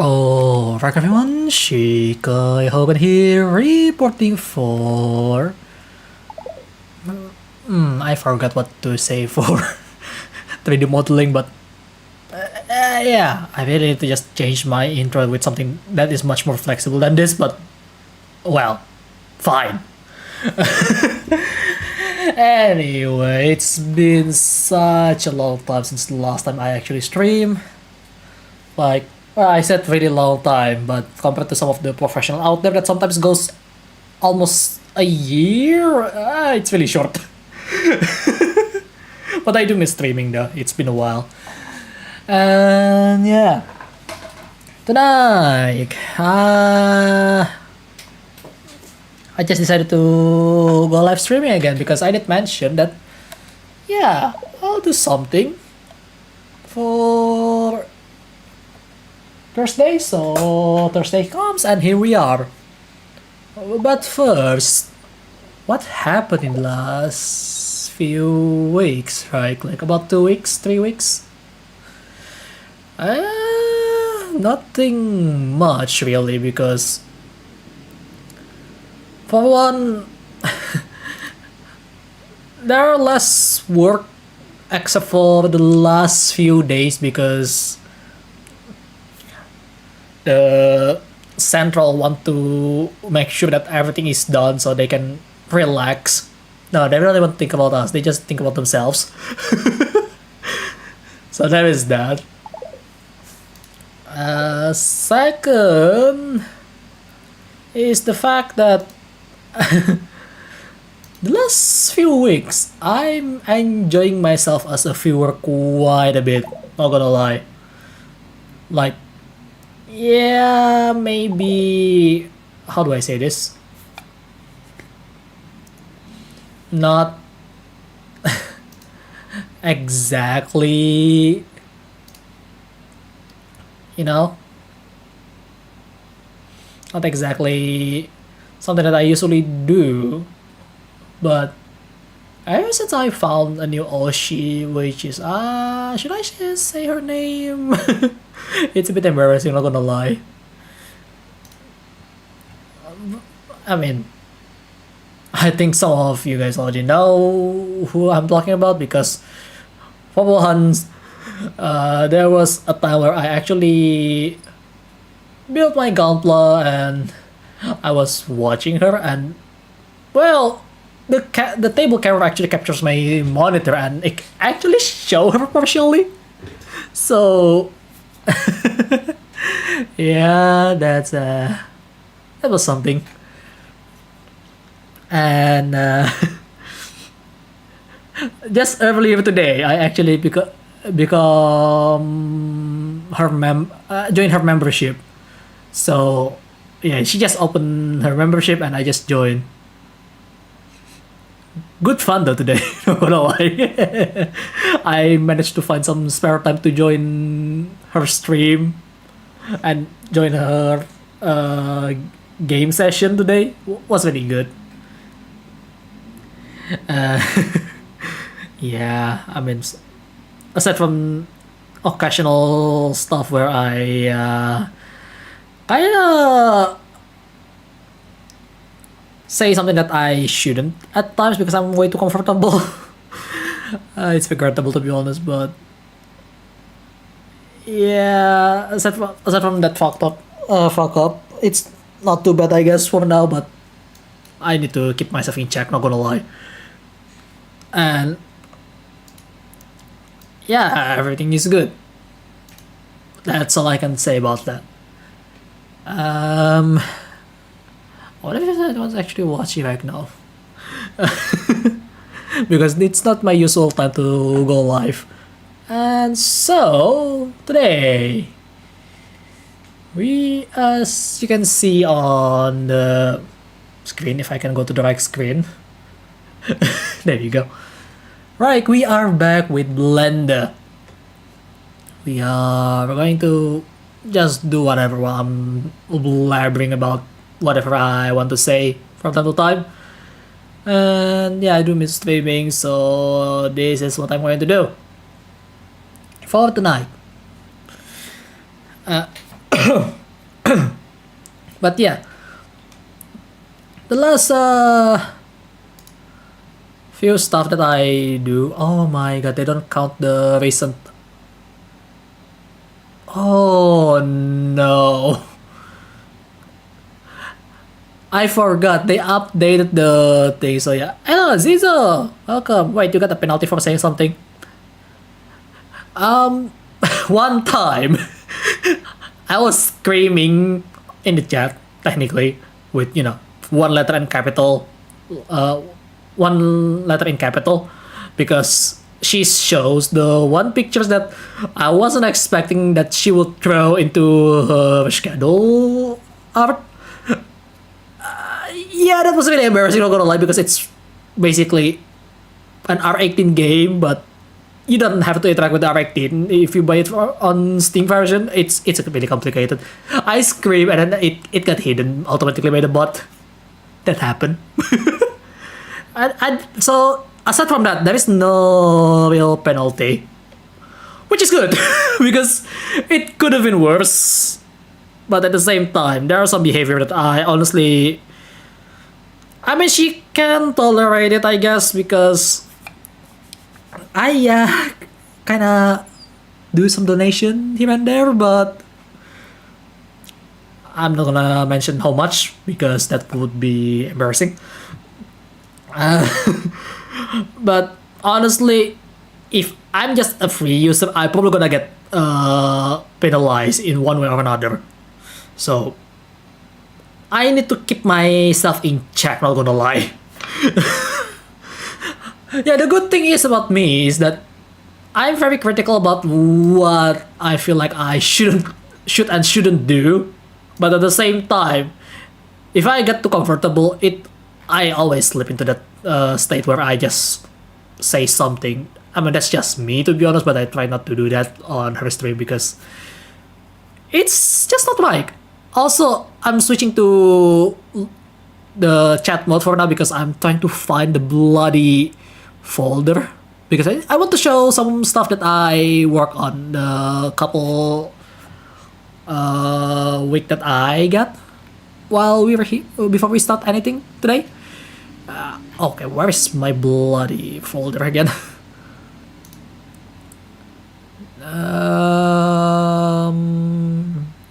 Oh, right everyone, Shikai Hogan here, reporting for... I forgot what to say for 3D modeling, but yeah, I really need to just change my intro with something that is much more flexible than this, but well, fine. Anyway, it's been such a long time since the last time I actually streamed. Like, well, I said really long time, but compared to some of the professional out there that sometimes goes almost a year, it's really short. But I do miss streaming though, it's been a while. And yeah, tonight, I just decided to go live streaming again because I did mention that, yeah, I'll do something for Thursday, so Thursday comes and here we are. But first, what happened in the last few weeks, right? Like about 2 weeks, 3 weeks? Nothing much really, because for one, there are less work except for the last few days because the central want to make sure that everything is done so they can relax. No, they really don't think about us, they just think about themselves. So there is that. Second is the fact that the last few weeks I'm enjoying myself as a viewer quite a bit, not gonna lie. Like, yeah, maybe, how do I say this? Not exactly, you know, not exactly something that I usually do, but ever since I found a new Oshi, which is, should I just say her name? It's a bit embarrassing, not gonna lie. I mean, I think some of you guys already know who I'm talking about because for once, there was a time where I actually built my Gunpla and I was watching her and, well, the table camera actually captures my monitor and it actually show her partially. So yeah, that was something. And just earlier today, I actually become her join her membership. So yeah, she just opened her membership and I just joined. Good fun though today, not gonna lie. I managed to find some spare time to join her stream and join her game session today. Was really good. Yeah, I mean, aside from occasional stuff where I kinda say something that I shouldn't at times because I'm way too comfortable. It's regrettable to be honest, but yeah, aside from that fuck up, it's not too bad I guess for now, but I need to keep myself in check, not gonna lie. And yeah, everything is good. That's all I can say about that. What if I was actually watching right now? Because it's not my usual time to go live. And so today we, as you can see on the screen, if I can go to the right screen. There you go. Right, we are back with Blender. We're going to just do whatever while I'm blabbering about whatever I want to say from time to time. And yeah, I do miss streaming, so this is what I'm going to do for tonight. But yeah, the last few stuff that I do. Oh my god, they don't count the recent. Oh no. I forgot they updated the thing. So yeah. Hello, Zizo. Welcome. Wait, you got a penalty for saying something? One time, I was screaming in the chat, technically, with one letter in capital, uh, one letter in capital, because she shows the one pictures that I wasn't expecting that she would throw into her schedule art. Yeah, that was really embarrassing, not gonna lie, because it's basically an R18 game, but you don't have to interact with the R18. If you buy it on Steam version, it's really complicated. I scream and then it got hidden automatically by the bot. That happened. So aside from that, there is no real penalty, which is good because it could have been worse. But at the same time, there are some behavior that I honestly, I mean, she can tolerate it, I guess, because I kind of do some donation here and there, but I'm not gonna mention how much because that would be embarrassing. But honestly, if I'm just a free user, I'm probably gonna get penalized in one way or another. So I need to keep myself in check, not gonna lie. Yeah, the good thing is about me is that I'm very critical about what I feel like I should and shouldn't do. But at the same time, if I get too comfortable, I always slip into that state where I just say something. I mean, that's just me, to be honest, but I try not to do that on her stream because it's just not right. Also, I'm switching to the chat mode for now because I'm trying to find the bloody folder because I want to show some stuff that I work on the couple week that I got while we were here before we start anything today. Okay, where is my bloody folder again?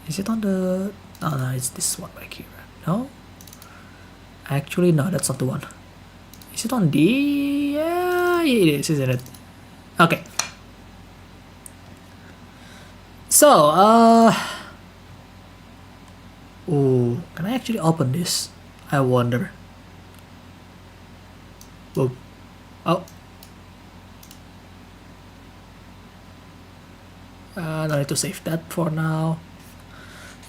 Is it on the? No, it's this one right here. No, actually, no, that's not the one. Is it on the? Yeah, it is, isn't it? Okay. So, oh, can I actually open this? I wonder. Whoa. Oh. I need to save that for now.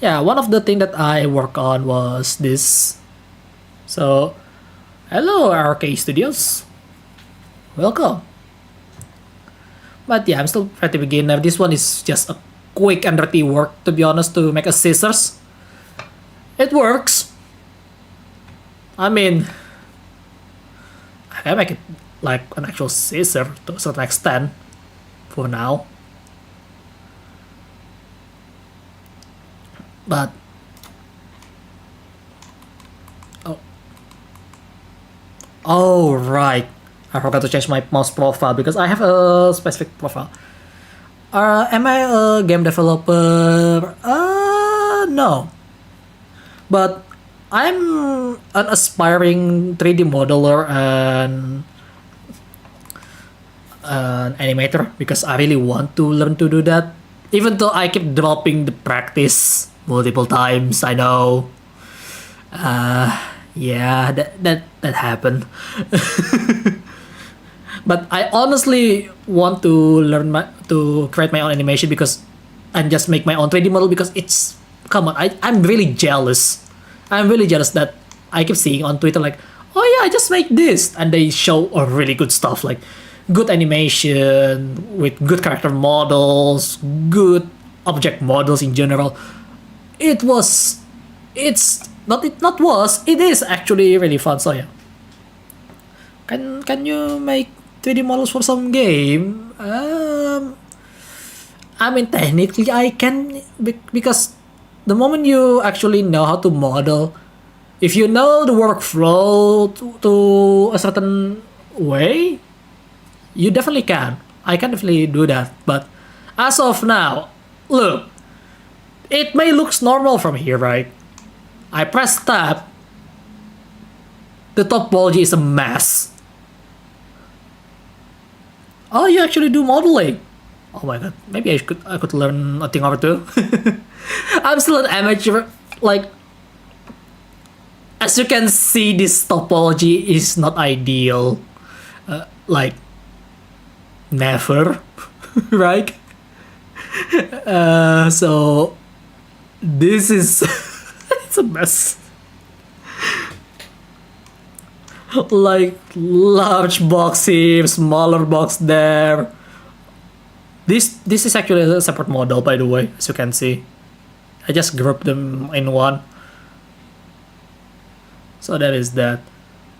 Yeah, one of the things that I work on was this. So, hello RK Studios. Welcome. But yeah, I'm still pretty beginner. This one is just a quick and dirty work, to be honest, to make a scissors. It works. I mean, I can make it like an actual scissor to a certain extent for now. But oh right, I forgot to change my mouse profile because I have a specific profile. Am I a game developer? No. But I'm an aspiring 3D modeler and an animator because I really want to learn to do that. Even though I keep dropping the practice multiple times, I know. Yeah, that happened. But I honestly want to learn to create my own animation because and just make my own 3D model because it's come on, I'm really jealous. I'm really jealous that I keep seeing on Twitter like, oh yeah, I just make this and they show a really good stuff like good animation with good character models, good object models in general. It is actually really fun. So yeah, can you make 3D models for some game? I mean, technically I can because the moment you actually know how to model, if you know the workflow to a certain way, you definitely can. I can definitely do that. But as of now, look, it may look normal from here, right? I press tab. The topology is a mess. Oh, you actually do modeling. Oh my god, maybe I could learn a thing or two. I'm still an amateur. Like, as you can see, this topology is not ideal. Like, never, right? So this is it's a mess. Like, large box here, smaller box there. This is actually a separate model, by the way, as you can see. I just grouped them in one. So that is that.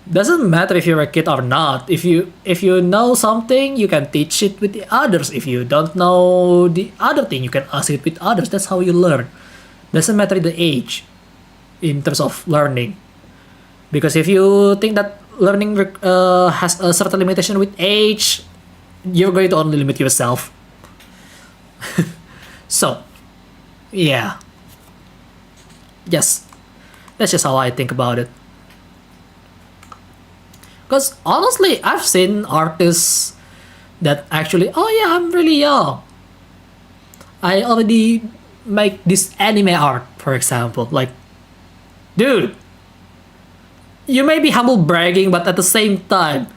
Doesn't matter if you're a kid or not. If you know something, you can teach it with the others. If you don't know the other thing, you can ask it with others. That's how you learn. Doesn't matter the age in terms of learning. Because if you think that learning has a certain limitation with age, you're going to only limit yourself. So, yeah. Yes. That's just how I think about it. Because honestly, I've seen artists that actually, oh yeah, I'm really young. I already make this anime art, for example. Like, dude, you may be humble bragging, but at the same time,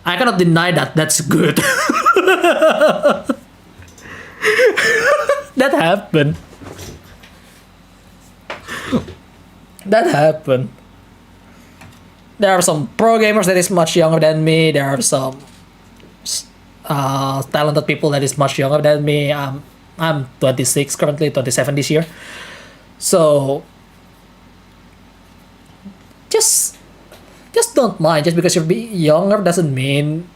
I cannot deny that that's good. That happened. That happened. There are some pro gamers that is much younger than me. There are some talented people that is much younger than me. I'm 26 currently, 27 this year. So just don't mind. Just because you're younger doesn't mean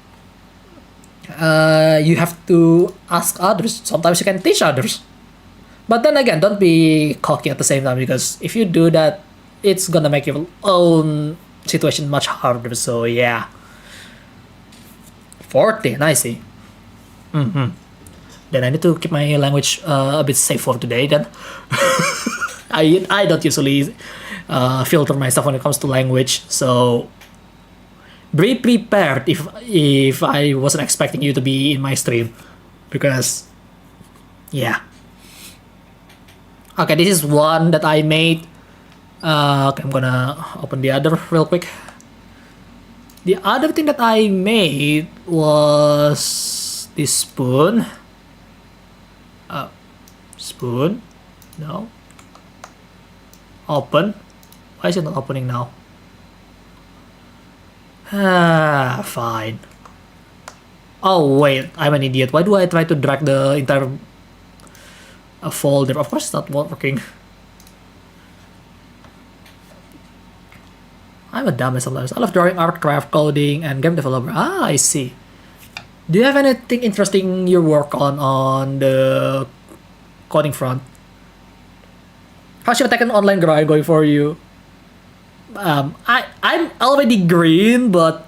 you have to ask others. Sometimes you can teach others. But then again, don't be cocky at the same time, because if you do that, it's gonna make your own situation much harder. So yeah. 14, I see. Then I need to keep my language a bit safe for today then. I don't usually filter myself when it comes to language, so be prepared if I wasn't expecting you to be in my stream, because yeah. Okay, this is one that I made. Okay, I'm gonna open the other real quick. The other thing that I made was this spoon. Spoon? No. Open. Why is it not opening now? Fine. Oh wait, I'm an idiot. Why do I try to drag the entire folder? Of course it's not working. I'm a dumbass sometimes. I love drawing, art, craft, coding, and game developer. Ah, I see. Do you have anything interesting you work on the coding front? How's your Tekken online grind going for you? I'm already green, but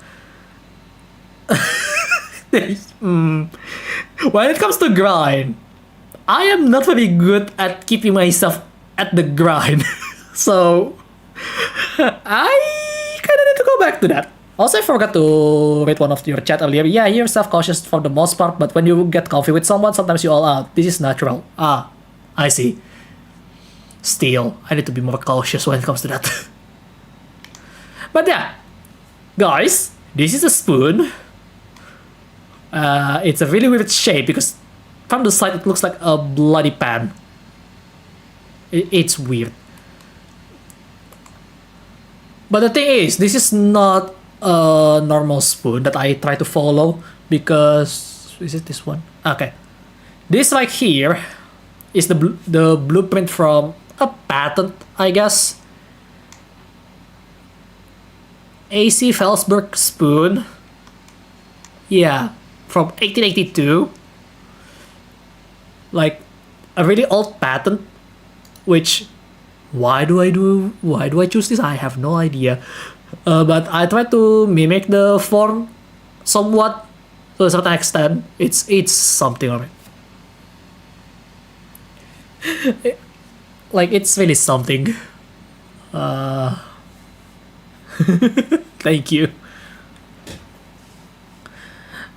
when it comes to grind, I am not very good at keeping myself at the grind. So I kinda need to go back to that. Also, I forgot to read one of your chat earlier. Yeah, you're self-cautious for the most part, but when you get comfy with someone, sometimes you all out. This is natural. Ah, I see. Still, I need to be more cautious when it comes to that. But yeah, guys, this is a spoon. It's a really weird shape because from the side it looks like a bloody pan. It's weird. But the thing is, this is not a normal spoon that I try to follow, because is it this one? Okay, this right here is the blueprint from a patent, I guess. AC Felsberg spoon. Yeah, from 1882. Like a really old patent, which Why do I choose this? I have no idea. But I try to mimic the form somewhat to a certain extent. It's something of it. Like it's really something. Thank you.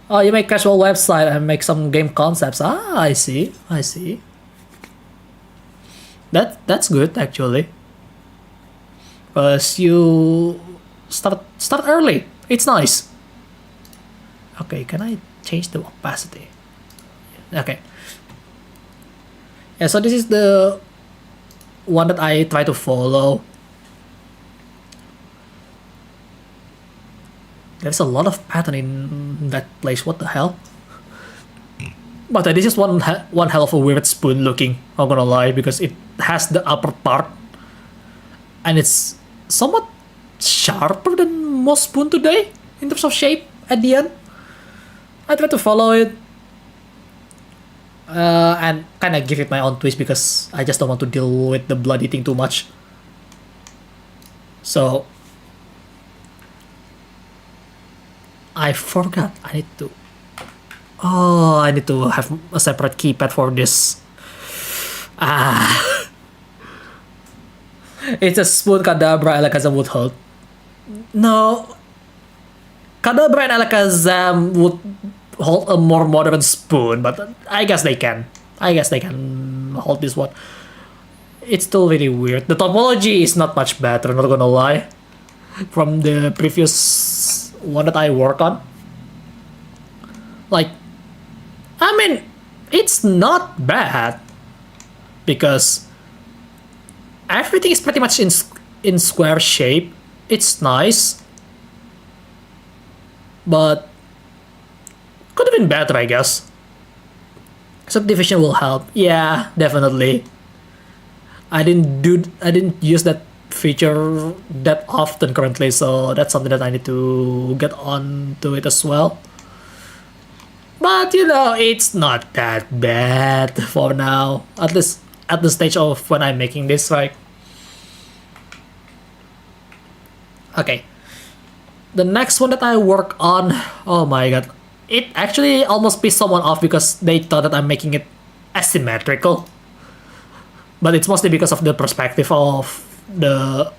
Oh, you make casual website and make some game concepts. Ah, I see. That's good actually. Cause you start early. It's nice. Okay, can I change the opacity? Okay. Yeah, so this is the one that I try to follow. There's a lot of pattern in that place. What the hell? But this is one hell of a weird spoon looking. I'm gonna lie, because it has the upper part, and it's somewhat sharper than most spoon today in terms of shape. At the end, I try to follow it, and kind of give it my own twist because I just don't want to deal with the bloody thing too much. So I forgot. I need to have a separate keypad for this. It's a spoon Kadabra Alakazam would hold. No, Kadabra and Alakazam would hold a more modern spoon, but I guess they can. Hold this one. It's still really weird. The topology is not much better, not gonna lie, from the previous one that I work on. Like, I mean, it's not bad because everything is pretty much in square shape. It's nice, but could have been better, I guess. Subdivision will help. Yeah, definitely. I didn't use that feature that often currently, so that's something that I need to get on to it as well. But you know, it's not that bad for now. At least at the stage of when I'm making this, right? Okay. The next one that I work on, oh my god. It actually almost pissed someone off because they thought that I'm making it asymmetrical. But it's mostly because of the perspective of the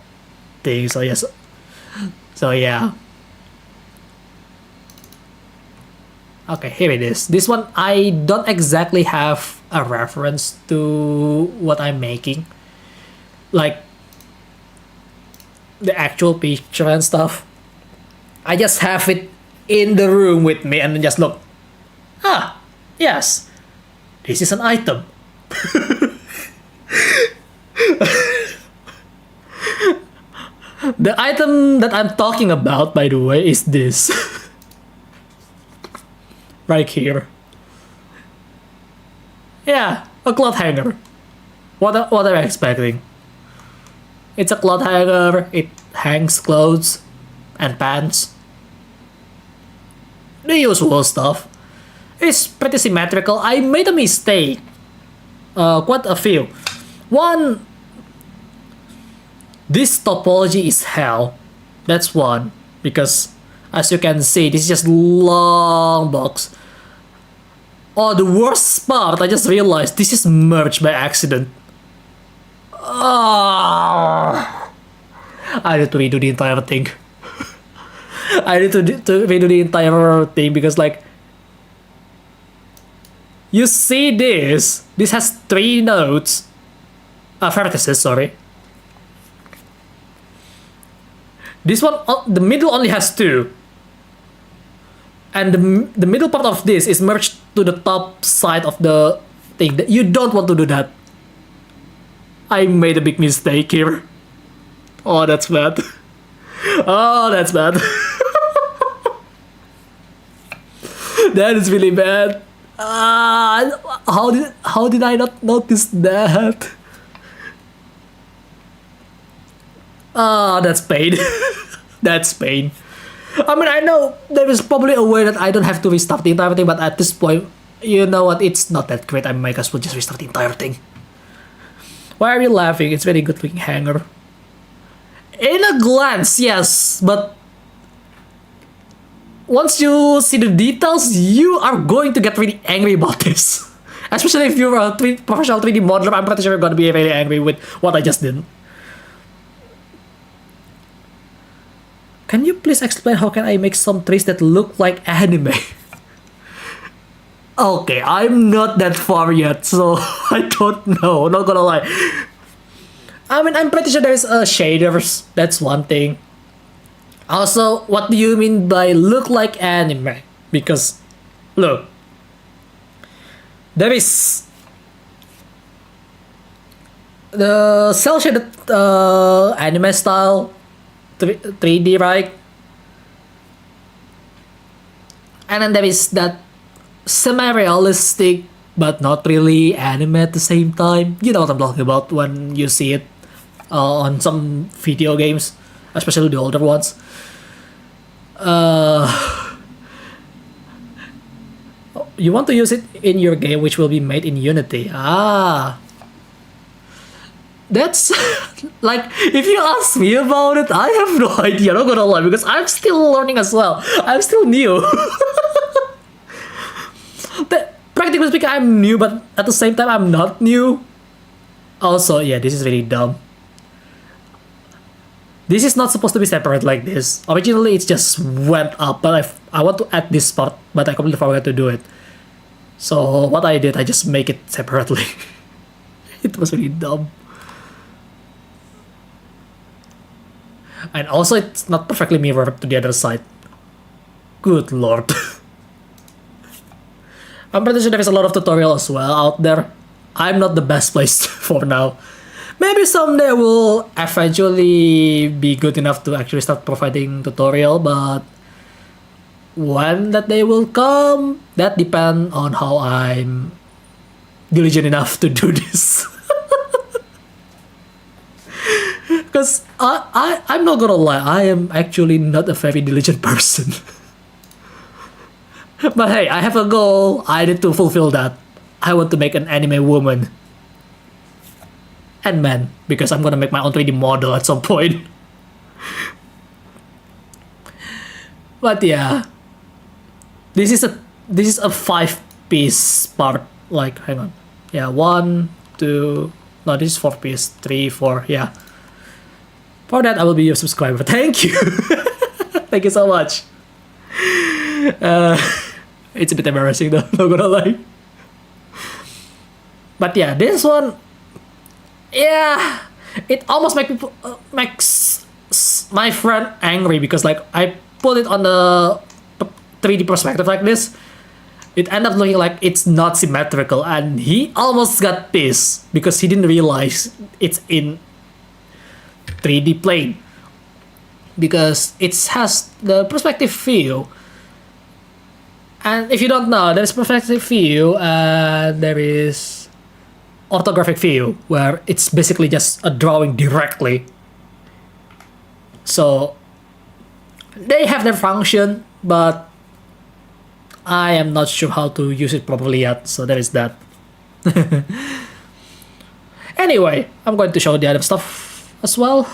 thing, so yes. So yeah. Okay, here it is. This one, I don't exactly have a reference to what I'm making. Like, the actual picture and stuff. I just have it in the room with me and then just look. Ah, yes. This is an item. The item that I'm talking about, by the way, is this. Right here. Yeah, a cloth hanger. What am I expecting? It's a cloth hanger. It hangs clothes and pants. The usual stuff. It's pretty symmetrical. I made a mistake. Quite a few. One, this topology is hell. That's one. Because as you can see, this is just long box. Oh, the worst part, I just realized this is merged by accident. Oh, I need to redo the entire thing. I need to redo the entire thing because, like, you see this? This has 3 nodes. Vertices, sorry. This one, the middle only has 2. And the middle part of this is merged to the top side of the thing. You don't want to do that. I made a big mistake here. Oh, that's bad. Oh, that's bad. That is really bad. How did I not notice that? That's pain. That's pain. I mean, I know there is probably a way that I don't have to restart the entire thing, but at this point, you know what? It's not that great. I might as well just restart the entire thing. Why are you laughing? It's very good looking hanger. In a glance, yes, but once you see the details, you are going to get really angry about this. Especially if you're a professional 3D modeler, I'm pretty sure you're gonna be very angry with what I just did. Can you please explain how can I make some trees that look like anime? Okay, I'm not that far yet, so I don't know, not gonna lie. I mean, I'm pretty sure there's shaders, that's one thing. Also, what do you mean by look like anime? Because, look, there is the cel shaded anime style 3D, right? And then there is that semi-realistic but not really anime at the same time. You know what I'm talking about when you see it on some video games, especially the older ones. You want to use it in your game, which will be made in Unity. That's like, if you ask me about it, I have no idea, not gonna lie, because I'm still learning as well. I'm still new. Practically speaking, I'm new, but at the same time, I'm not new. Also, yeah, this is really dumb. This is not supposed to be separate like this. Originally, it just went up, but I want to add this part, but I completely forgot to do it. So what I did, I just make it separately. It was really dumb. And also, it's not perfectly mirrored to the other side. Good lord. I'm pretty sure there's a lot of tutorial as well out there. I'm not the best placed for now. Maybe someday will eventually be good enough to actually start providing tutorial, but when that day will come, that depends on how I'm diligent enough to do this. Because I'm not gonna lie, I am actually not a very diligent person. But hey, I have a goal, I need to fulfill that. I want to make an anime woman. And man, because I'm gonna make my own 3D model at some point. But yeah, this is a 5-piece part. Like, hang on, yeah, 1, 2, no, this is 4-piece, 3, 4, yeah. For that, I will be your subscriber. Thank you. Thank you so much. It's a bit embarrassing though, not gonna lie. But yeah, this one, yeah, it almost makes my friend angry because like I put it on the 3D perspective like this. It ended up looking like it's not symmetrical, and he almost got pissed because he didn't realize it's in 3D plane because it has the perspective view. And if you don't know, there is perspective view and there is orthographic view, where it's basically just a drawing directly. So they have their function, but I am not sure how to use it properly yet, so there is that. Anyway, I'm going to show the other stuff as well.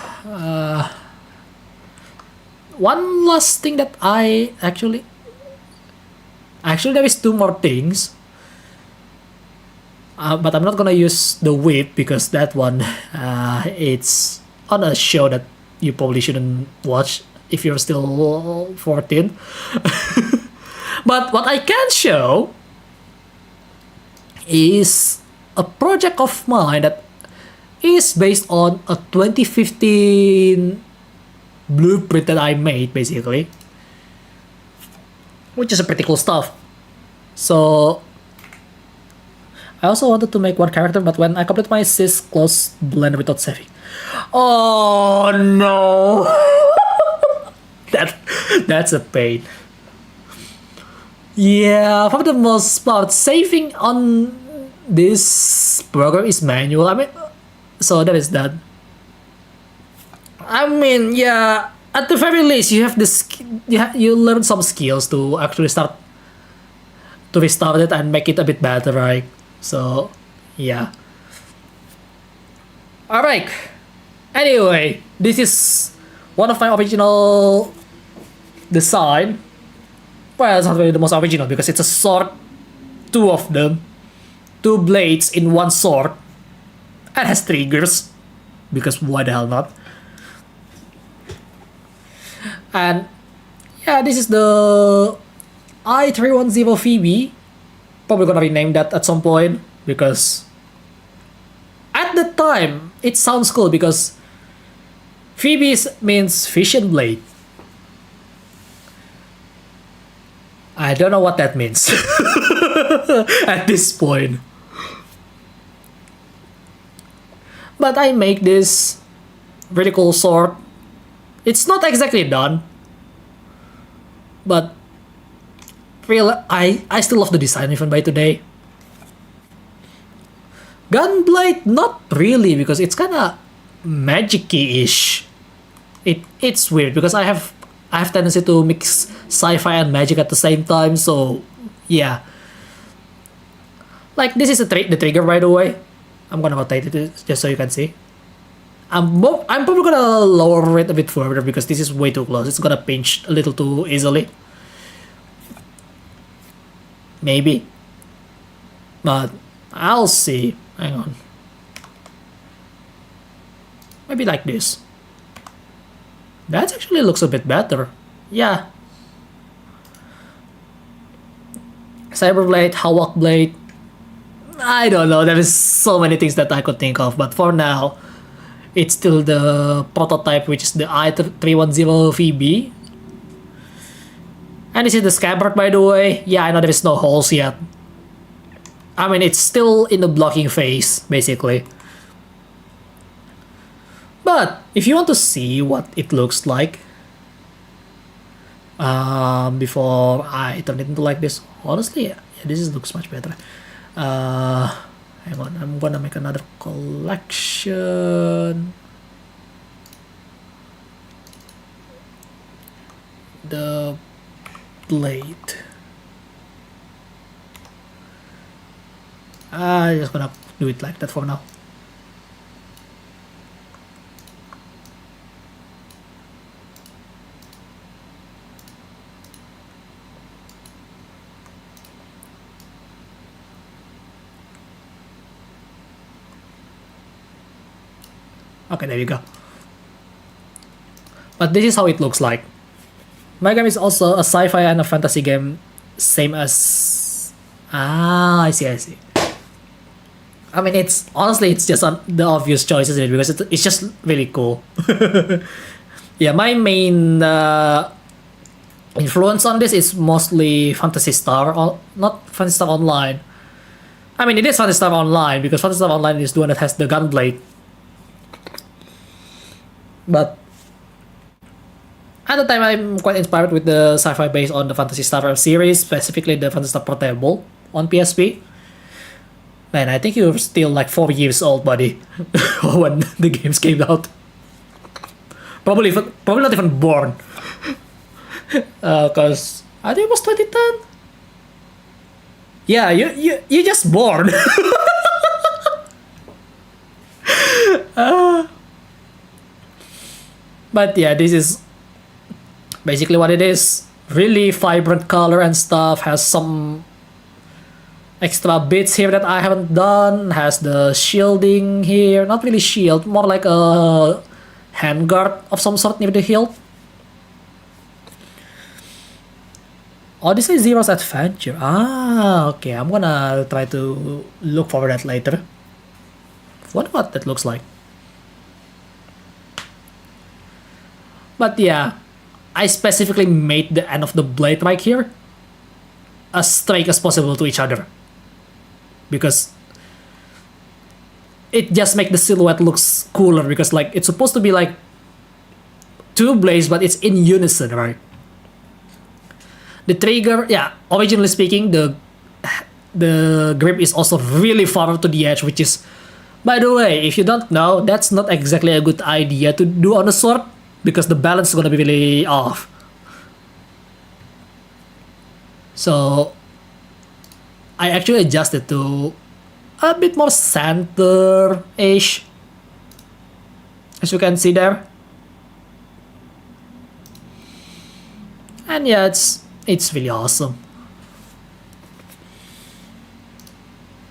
One last thing that I actually there is 2 more things, but I'm not gonna use the whip because that one it's on a show that you probably shouldn't watch if you're still 14. But what I can show is a project of mine that is based on a 2015 blueprint that I made, basically, which is a pretty cool stuff. So I also wanted to make one character, but when I complete my sys close blend without saving, oh no. That's a pain. Yeah, for the most part, saving on this program is manual. I mean, so that is that. I mean, yeah, at the very least, you have this. You learn some skills to actually start to restart it and make it a bit better, right? So, yeah. Alright, anyway, this is one of my original design. Well, it's not really the most original because it's a sword, two of them, two blades in one sword, and has triggers, because why the hell not? And yeah, this is the I310 Phoebe. Probably gonna rename that at some point because at the time it sounds cool because Phoebe means fish and blade. I don't know what that means at this point. But I make this really cool sword. It's not exactly done, but I still love the design even by today. Gunblade, not really, because it's kinda magic-y-ish. It's weird because I have tendency to mix sci-fi and magic at the same time, so yeah. Like this is the trigger, by the way. I'm gonna rotate it just so you can see. I'm probably gonna lower it a bit further because this is way too close. It's gonna pinch a little too easily. Maybe. But I'll see. Hang on. Maybe like this. That actually looks a bit better. Yeah. Cyberblade, Hawk Blade. I don't know. There is so many things that I could think of. But for now, it's still the prototype, which is the I310 Phoebe. And this is the scabbard, by the way. Yeah, I know there is no holes yet. I mean, it's still in the blocking phase, basically. But if you want to see what it looks like, before I turn it into like this, honestly, yeah, this looks much better. Hang on, I'm gonna make another collection. The blade. I'm just gonna do it like that for now. Okay, there you go. But this is how it looks like. My game is also a sci-fi and a fantasy game, same as... Ah, I see. I mean, it's just the obvious choice, isn't it? Because it's just really cool. Yeah, my main influence on this is mostly Phantasy Star, or not Phantasy Star Online. I mean, it is Phantasy Star Online because Phantasy Star Online is the one that has the gunblade. But at the time, I'm quite inspired with the sci-fi based on the Phantasy Star series, specifically the Phantasy Star Portable on PSP. Man, I think you're still like 4 years old, buddy, when the games came out. Probably not even born. Cause I think it was 2010. Yeah, you just born. But yeah, this is basically what it is. Really vibrant color and stuff. Has some extra bits here that I haven't done. Has the shielding here. Not really shield, more like a handguard of some sort near the hilt. Odyssey Zero's Adventure. Ah, okay. I'm gonna try to look for that later. Wonder what that looks like. But yeah, I specifically made the end of the blade right here as straight as possible to each other. Because it just makes the silhouette looks cooler, because like it's supposed to be like two blades, but it's in unison, right? The trigger, yeah, originally speaking, the grip is also really far to the edge, which is, by the way, if you don't know, that's not exactly a good idea to do on a sword, because the balance is gonna be really off. So I actually adjusted to a bit more center-ish. as you can see there. And yeah, it's really awesome.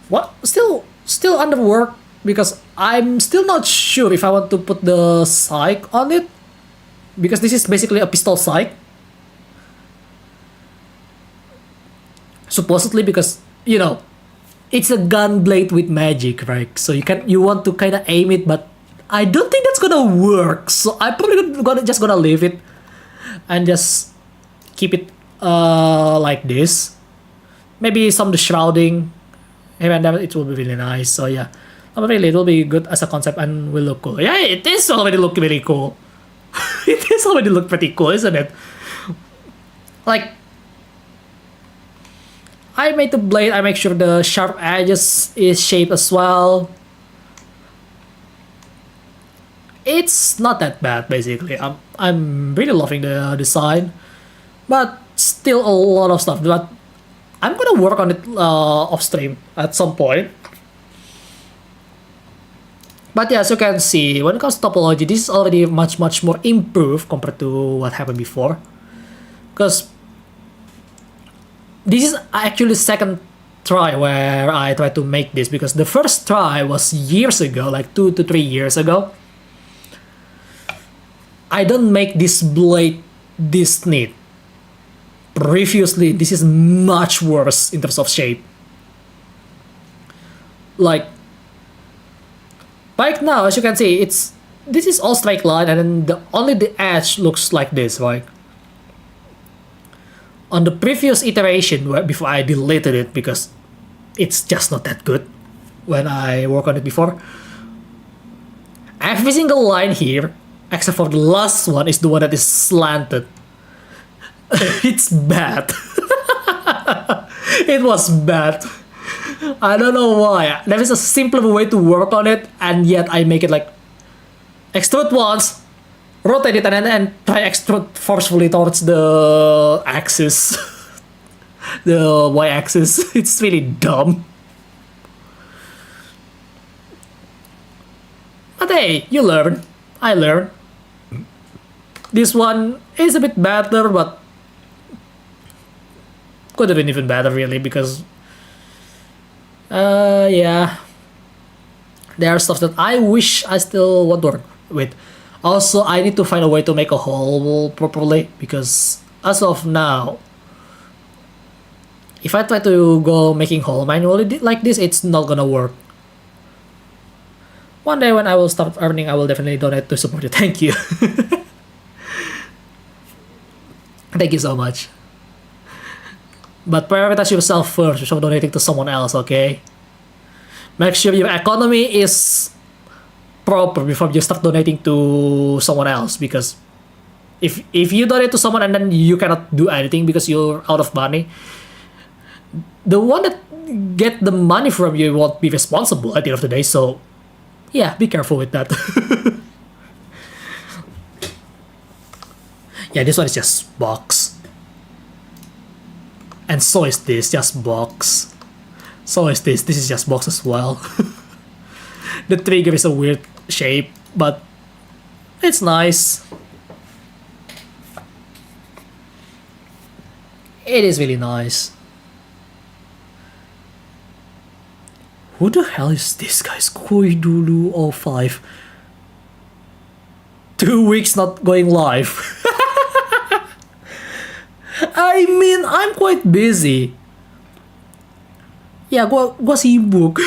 What? Still under work because I'm still not sure if I want to put the sight on it, because this is basically a pistol sight. Supposedly, because you know, it's a gun blade with magic, right? So you want to kind of aim it, but I don't think that's gonna work. So I'm probably gonna leave it and just keep it like this. Maybe some of the shrouding here and there, it will be really nice. So yeah, really it will be good as a concept and will look cool. Yeah, it is already look really cool. It is already look pretty cool, isn't it? Like, I made the blade, I make sure the sharp edges is shaped as well. It's not that bad, basically. I'm really loving the design, but still a lot of stuff. But I'm gonna work on it off stream at some point. But yeah, as you can see, when it comes to topology, this is already much more improved compared to what happened before. Because this is actually the second try where I tried to make this, because the first try was years ago, like 2 to 3 years ago. I don't make this blade this neat. Previously, this is much worse in terms of shape. Like right now, as you can see, this is all straight line, and then only the edge looks like this, right? On the previous iteration, before I deleted it because it's just not that good when I work on it before, every single line here, except for the last one, is the one that is slanted. It's bad. It was bad. I don't know why. There is a simpler way to work on it, and yet I make it like extrude once, rotate it, and then try extrude forcefully towards the axis. The y-axis. It's really dumb. But hey, you learn. I learn. This one is a bit better, but could have been even better, really, because yeah, there are stuff that I wish I still want to work with. Also, I need to find a way to make a hole properly, because as of now, if I try to go making hole manually like this, it's not gonna work. One day when I will start earning, I will definitely donate to support you. Thank you. Thank you so much. But prioritize yourself first before donating to someone else, okay? Make sure your economy is proper before you start donating to someone else, because if you donate to someone and then you cannot do anything because you're out of money, the one that get the money from you won't be responsible at the end of the day. So yeah, be careful with that. Yeah, this one is just box. And so is this, just box. So is this is just box as well. The trigger is a weird shape, but it's nice. It is really nice. Who the hell is this guy? Koidulu05. 2 weeks not going live. I mean, I'm quite busy. Ya, gua sibuk.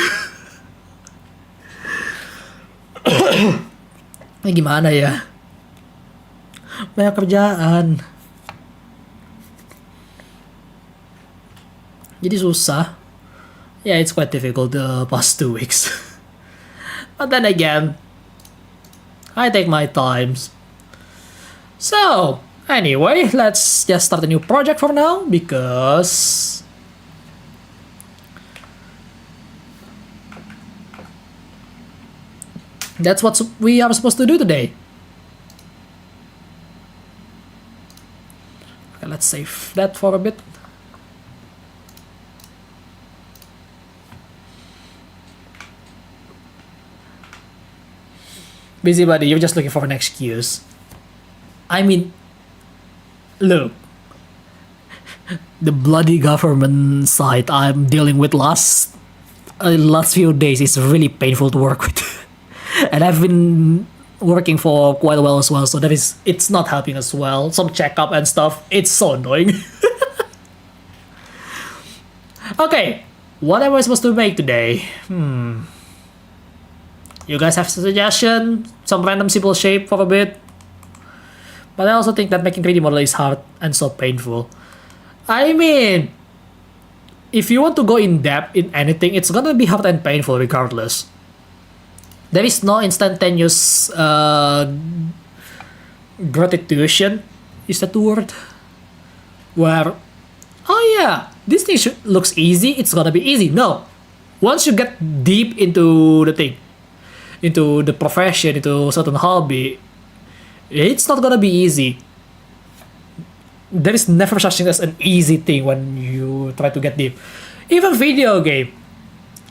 Gimana ya? Banyak kerjaan. Jadi susah. Yeah, it's quite difficult the past 2 weeks. But then again, I take my times. So, anyway, let's just start a new project for now, because that's what we are supposed to do today. Okay, let's save that for a bit. Busybody, you're just looking for an excuse. I mean, look, the bloody government site I'm dealing with last few days is really painful to work with. And I've been working for quite a while as well, so it's not helping as well. Some checkup and stuff, it's so annoying. Okay, what am I supposed to make today? You guys have a suggestion? Some random simple shape for a bit? But I also think that making 3D model is hard and so painful. I mean, if you want to go in depth in anything, it's gonna be hard and painful regardless. There is no instantaneous gratification, is that the word? Where, oh yeah, this thing looks easy, it's gonna be easy. No. Once you get deep into the thing, into the profession, into a certain hobby, it's not gonna be easy. There is never such thing as an easy thing when you try to get deep. Even video game.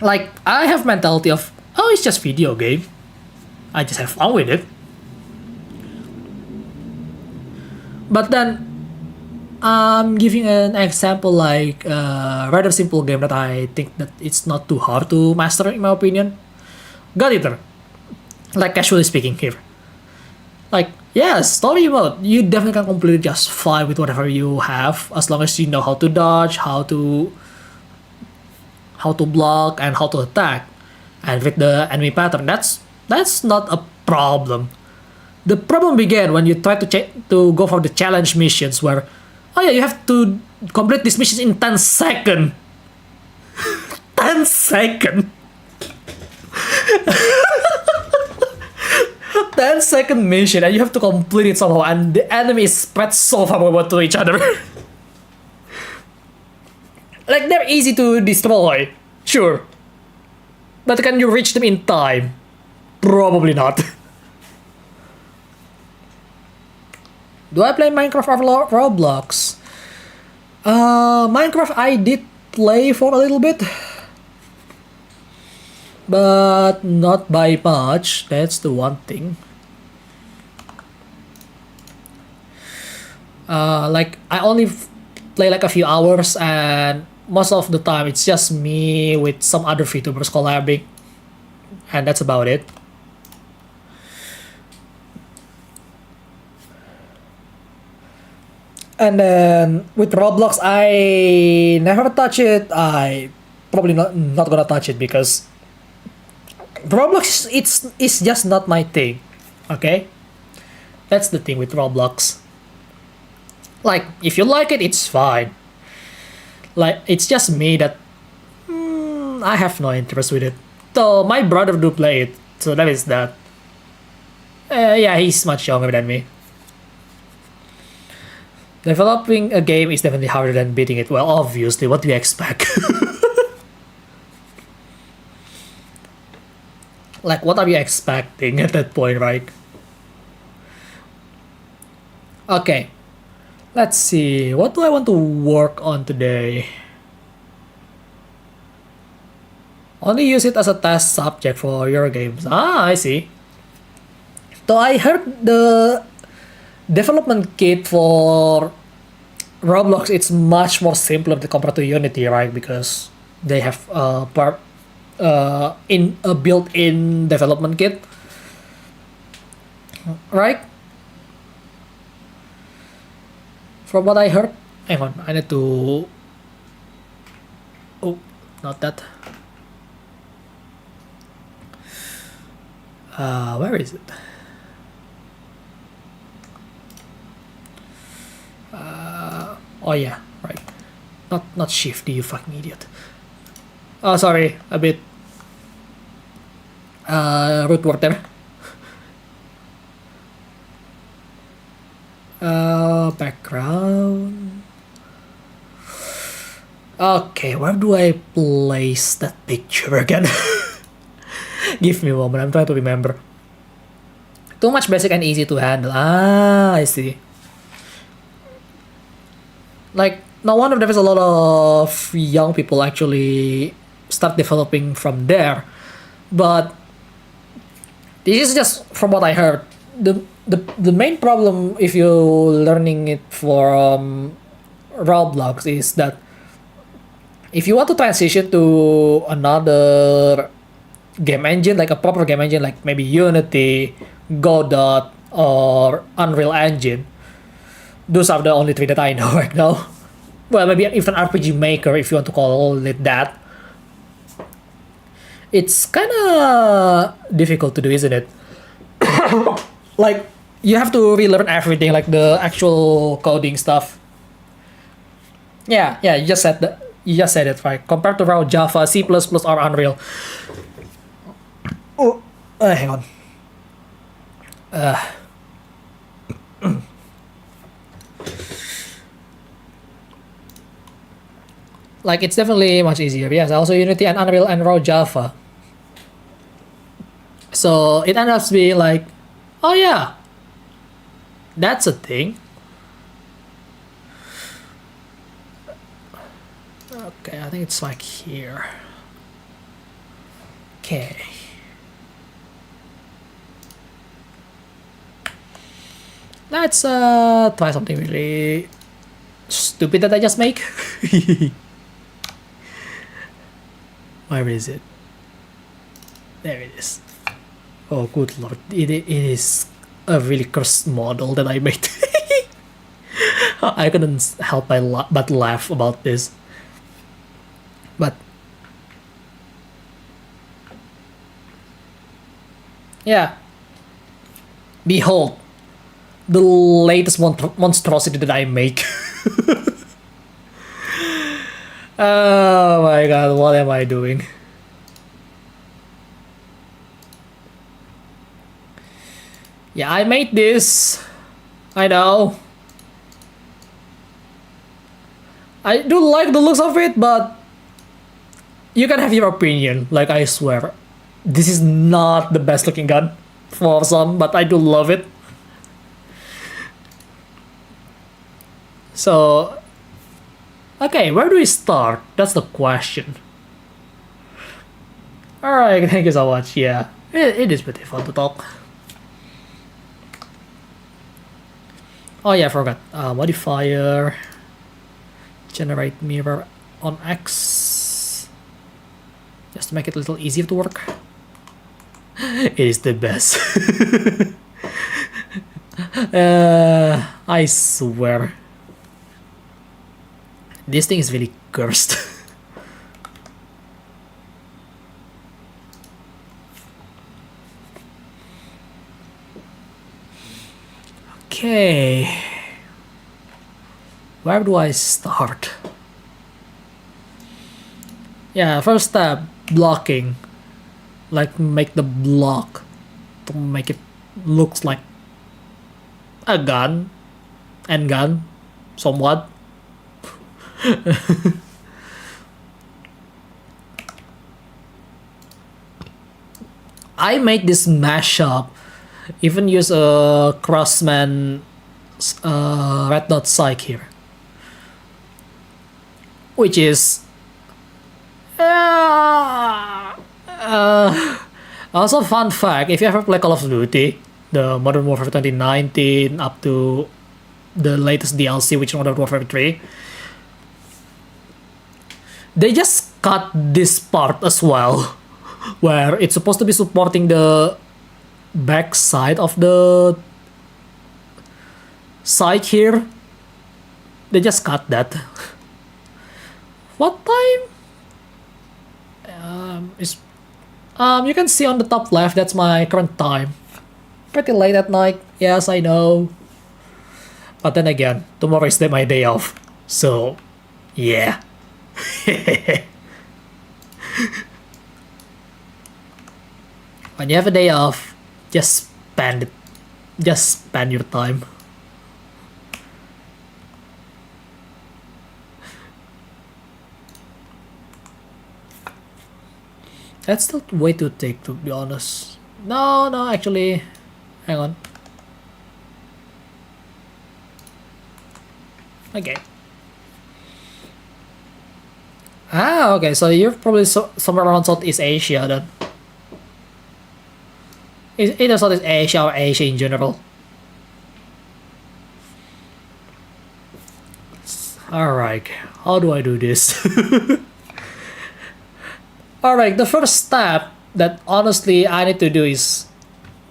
Like, I have mentality of, oh, it's just video game. I just have fun with it. But then, I'm giving an example like a rather simple game that I think that it's not too hard to master in my opinion. God Eater. Like, casually speaking here. Like, yeah, story mode, you definitely can complete it just fine with whatever you have, as long as you know how to dodge, how to block, and how to attack. And with the enemy pattern, that's not a problem. The problem began when you try to go for the challenge missions where, oh yeah, you have to complete this mission in 10 seconds. 10 seconds. 10-second mission and you have to complete it somehow, and the enemy is spread so far away to each other. Like, they're easy to destroy, sure. But can you reach them in time? Probably not. Do I play Minecraft or Roblox? Minecraft I did play for a little bit. But not by much, that's the one thing. Like, I only play like a few hours, and most of the time it's just me with some other Vtubers collabing, and that's about it. And then with Roblox, I never touch it. I probably not gonna touch it because Roblox, it's just not my thing, okay? That's the thing with Roblox. Like, if you like it, it's fine. Like, it's just me that I have no interest with it. Though my brother do play it, so that is that. Yeah, he's much younger than me. Developing a game is definitely harder than beating it. Well, obviously, what do you expect? Like, what are you expecting at that point, right? Okay. Let's see. What do I want to work on today? Only use it as a test subject for your games. Ah, I see. So I heard the development kit for Roblox, it's much more simpler compared to Unity, right? Because they have in a built-in development kit, right? From what I heard, hang on, I need to. Oh, not that. Where is it? Oh yeah, right. Not shift, you fucking idiot. Oh, sorry, a bit root word there. Background. Okay, where do I place that picture again? Give me a moment, I'm trying to remember. Too much basic and easy to handle. Ah, I see. Like, no wonder there's a lot of young people actually start developing from there. But This is just from what I heard. The main problem if you're learning it from Roblox is that if you want to transition to another game engine, like a proper game engine, like maybe Unity, Godot, or Unreal Engine, those are the only three that I know right now. Well, maybe even RPG Maker, if you want to call it that. It's kind of difficult to do, isn't it? Like, you have to relearn everything, like the actual coding stuff. Yeah, you just said that. You just said it right. Compared to raw Java, C++, or Unreal. Oh, hang on. Like, it's definitely much easier. Yes, also Unity and Unreal and raw Java. So it ends up being like, oh yeah, that's a thing. Okay, I think it's like here. Okay. Let's try something really stupid that I just make. Where is it? There it is. Oh, good lord. It is a really cursed model that I made. I couldn't help but laugh about this. But yeah. Behold, the latest monstrosity that I make. Oh my god, what am I doing? Yeah, I made this. I know. I do like the looks of it, but you can have your opinion. Like, I swear, this is not the best looking gun for some, but I do love it. So, okay, where do we start? That's the question. Alright, thank you so much. Yeah, it is pretty fun to talk. Oh yeah, I forgot. Modifier. Generate mirror on X. Just to make it a little easier to work. It is the best. I swear. This thing is really cursed. Okay. Where do I start? Yeah, first step, blocking. Like, make the block to make it looks like a gun. And gun, somewhat. I made this mashup. Even use a Crossman red dot psych here, which is also fun fact. If you ever play Call of Duty, the Modern Warfare 2019 up to the latest DLC, which is Modern Warfare 3, they just cut this part as well, where it's supposed to be supporting the back side of the side here. They just cut that. What time? You can see on the top left, that's my current time. Pretty late at night, yes, I know. But then again, tomorrow is my day off. So, yeah. When you have a day off, just spend it. Just spend your time. That's still way too thick, to be honest. No, actually, hang on. Okay. Okay, so you're probably somewhere around Southeast Asia then. Either Southeast Asia or Asia in general. Alright, how do I do this? Alright, the first step that honestly I need to do is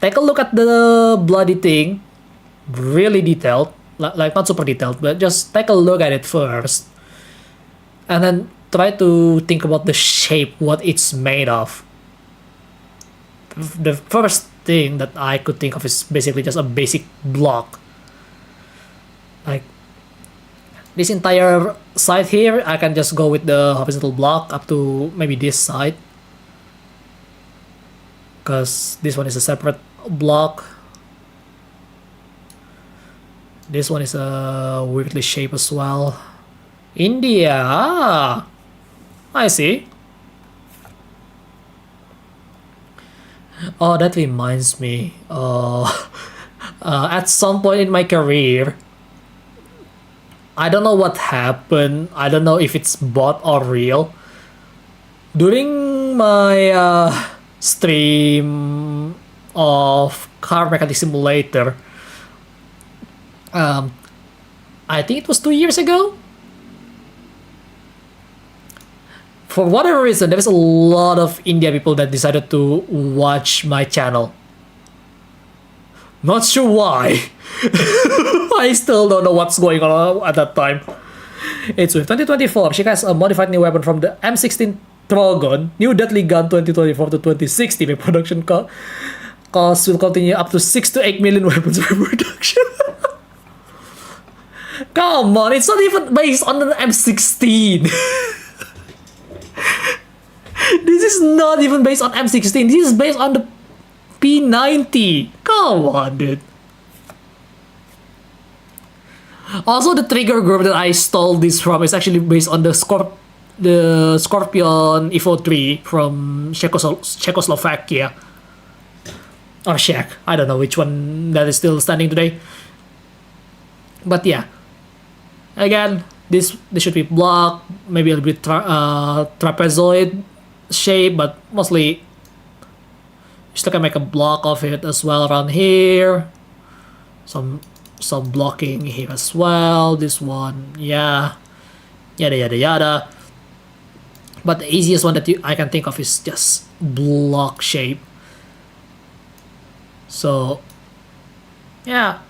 take a look at the bloody thing, really detailed, like not super detailed, but just take a look at it first. And then try to think about the shape, what it's made of. The first thing that I could think of is basically just a basic block. Like this entire side here, I can just go with the horizontal block up to maybe this side, because this one is a separate block. This one is a weirdly shaped as well. India, I see. Oh, that reminds me. At some point in my career, I don't know what happened. I don't know if it's bot or real. During my stream of Car Mechanic Simulator, I think it was 2 years ago. For whatever reason, there is a lot of India people that decided to watch my channel. Not sure why. I still don't know what's going on at that time. It's with 2024. She has a modified new weapon from the M16 Trogon. New deadly gun 2024 to 2060. My production cost will continue up to 6 to 8 million weapons per production. Come on, it's not even based on the M16. This is not even based on M16. This is based on the P90. Come on, dude. Also, the trigger group that I stole this from is actually based on the Scorpion Evo 3 from Czechoslovakia. Or Czech. I don't know which one that is still standing today. But yeah. Again, this should be block, maybe a little bit trapezoid shape, but mostly still can make a block of it as well around here. Some blocking here as well. This one, yeah, yada yada yada. But the easiest one that I can think of is just block shape. So yeah,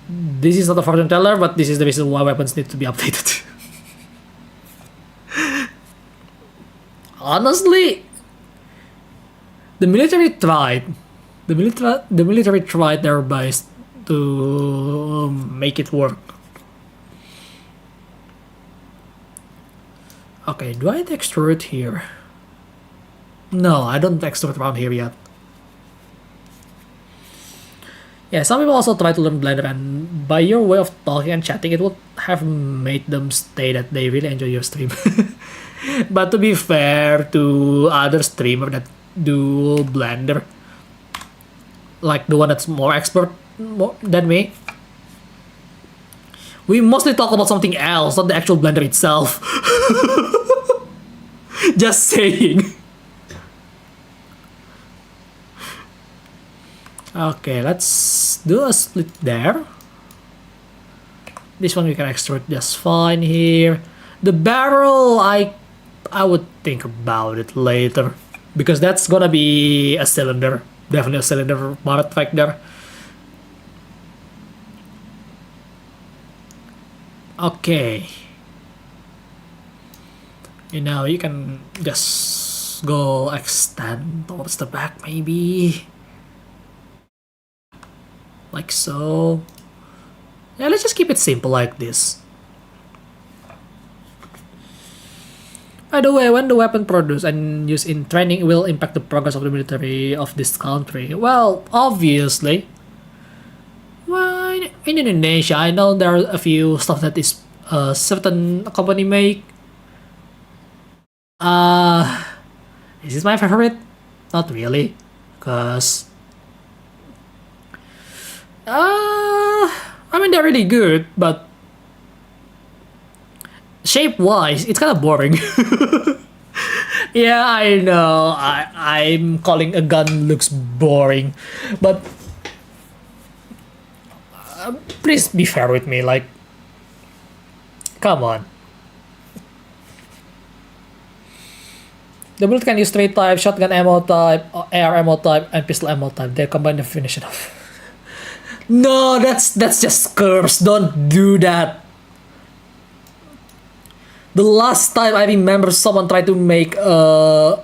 this is not a fortune teller, but this is the reason why weapons need to be updated. Honestly, the military tried. The military tried their best to make it work. Okay, do I extrude here? No, I don't extrude around here yet. Yeah, some people also try to learn Blender, and by your way of talking and chatting, it would have made them say that they really enjoy your stream. But to be fair to other streamers that do Blender, like the one that's more expert than me, we mostly talk about something else, not the actual Blender itself. Just saying. Okay, let's do a split there. This one we can extrude just fine here. The barrel, I would think about it later, because that's gonna be a cylinder. Definitely a cylinder part right there. Okay. You know, you can just go extend towards the back maybe. Like so. Yeah, let's just keep it simple like this. By the way, when the weapon produced and used in training will impact the progress of the military of this country. Well, obviously. Well, in Indonesia, I know there are a few stuff that is a certain company make. Is this my favorite? Not really, cause I mean, they're really good, but shape-wise, it's kind of boring. Yeah, I know. I'm calling a gun looks boring, but please be fair with me. Like, come on. The bullet can use 3 types: shotgun ammo type, AR ammo type, and pistol ammo type. They combine to finish it off. No, that's just curves. Don't do that. The last time I remember someone tried to make a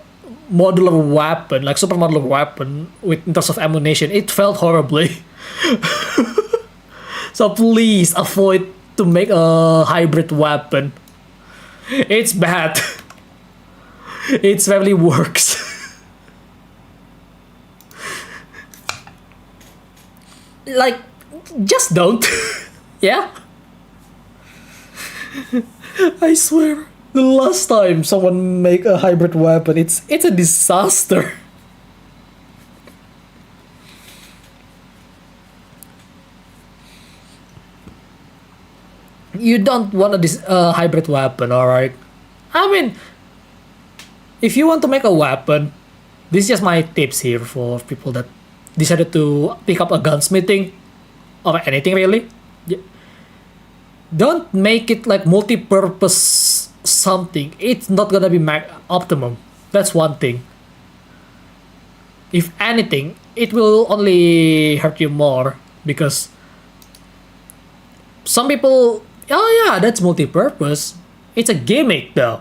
modular weapon, like super modular weapon, with in terms of ammunition, it felt horribly. So please avoid to make a hybrid weapon. It's bad. It rarely works. Like, just don't. Yeah? I swear, the last time someone make a hybrid weapon, it's a disaster. You don't want a hybrid weapon, alright? I mean, if you want to make a weapon, this is just my tips here for people that decided to pick up a gunsmithing or anything really. Don't make it like multi-purpose something. It's not gonna be optimum. That's one thing. If anything, it will only hurt you more because some people, oh yeah, that's multi-purpose. It's a gimmick though.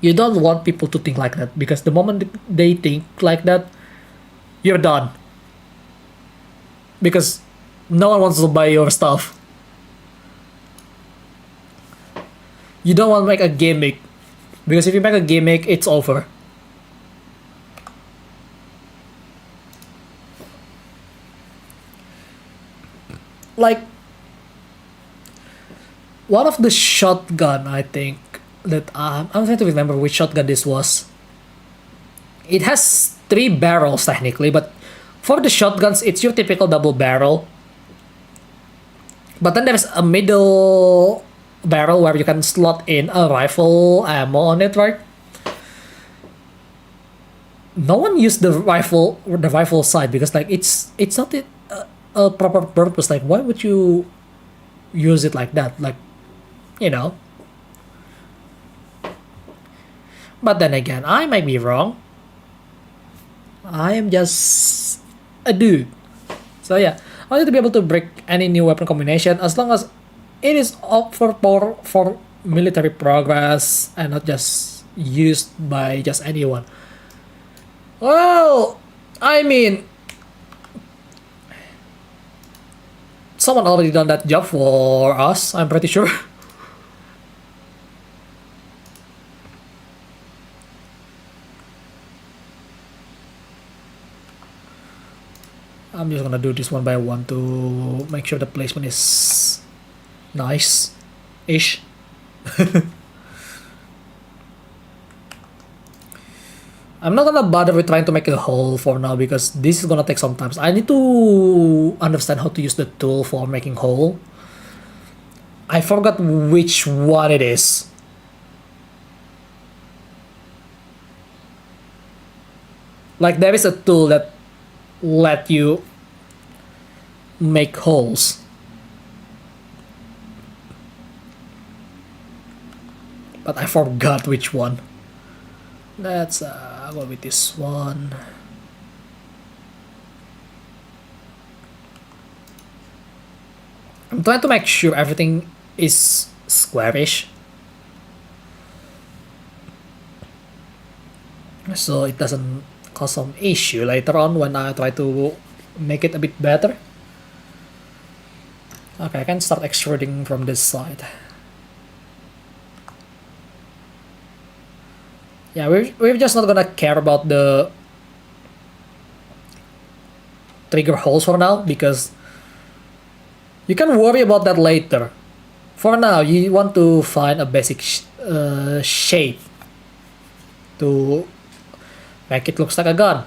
You don't want people to think like that because the moment they think like that, you're done. Because no one wants to buy your stuff. You don't want to make a gimmick. Because if you make a gimmick, it's over. Like, one of the shotgun, I think, that I'm trying to remember which shotgun this was. It has 3 barrels technically, but for the shotguns, it's your typical double barrel. But then there's a middle barrel where you can slot in a rifle ammo on it, right? No one used the rifle side because like it's not a proper purpose. Like, why would you use it like that? Like, you know. But then again, I might be wrong. I am just a dude. So yeah, I want you to be able to break any new weapon combination as long as it is up for military progress and not just used by just anyone. Well, I mean, someone already done that job for us, I'm pretty sure. I'm just gonna do this one by one to make sure the placement is nice-ish. I'm not gonna bother with trying to make a hole for now because this is gonna take some time. I need to understand how to use the tool for making hole. I forgot which one it is. Like, there is a tool that let you make holes. But I forgot which one. Let's go with this one. I'm trying to make sure everything is squarish, so it doesn't cause some issue later on when I try to make it a bit better. Okay, I can start extruding from this side. Yeah, we're just not gonna care about the trigger holes for now because you can worry about that later. For now, you want to find a basic shape to make it looks like a gun.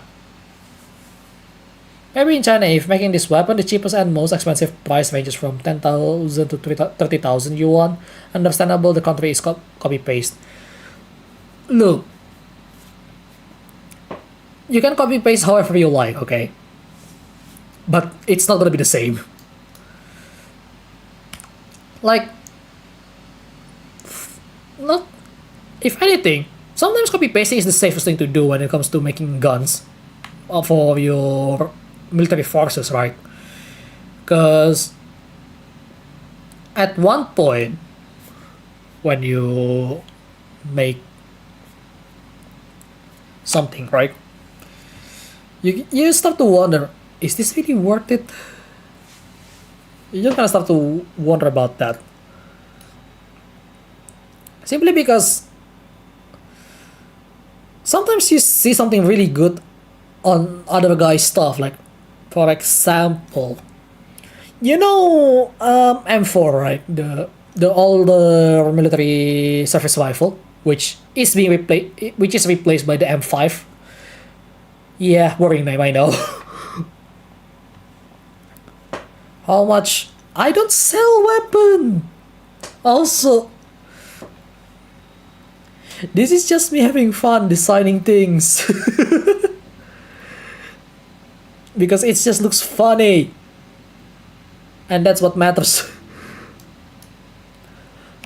Maybe in China, if making this weapon, the cheapest and most expensive price ranges from 10,000 to 30,000 yuan. Understandable, the country is copy-paste. look, you can copy paste however you like, okay? But it's not gonna be the same. Like, not, if anything, sometimes copy pasting is the safest thing to do when it comes to making guns for your military forces, right? Because at one point, when you make something, right, you start to wonder, is this really worth it? You just kind of start to wonder about that. Simply because sometimes you see something really good on other guys' stuff. Like, for example, you know, M4, right? The older military surface rifle, which is replaced by the M5. Yeah, worrying name, I know. How much? I don't sell weapon. Also, this is just me having fun designing things. Because it just looks funny. And that's what matters.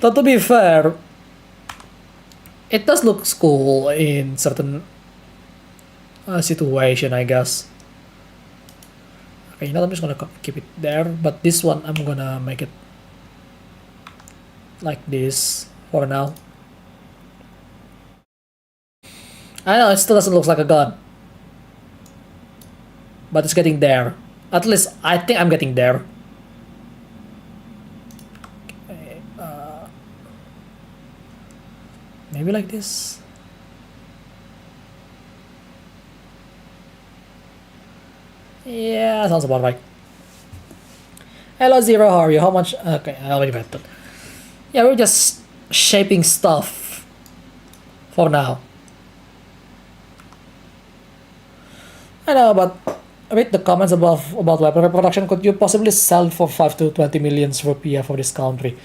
But to be fair, it does look cool in certain situation, I guess. Okay, you know, I'm just gonna keep it there, but this one I'm gonna make it like this for now. I know it still doesn't look like a gun, but it's getting there. At least I think I'm getting there. Okay, maybe like this. Yeah, sounds about right. Hello Zero, how are you? How much? Okay, I already read that. Yeah, we're just shaping stuff for now. I know, but read the comments above about weapon production. Could you possibly sell for 5 to 20 million rupiah for this country?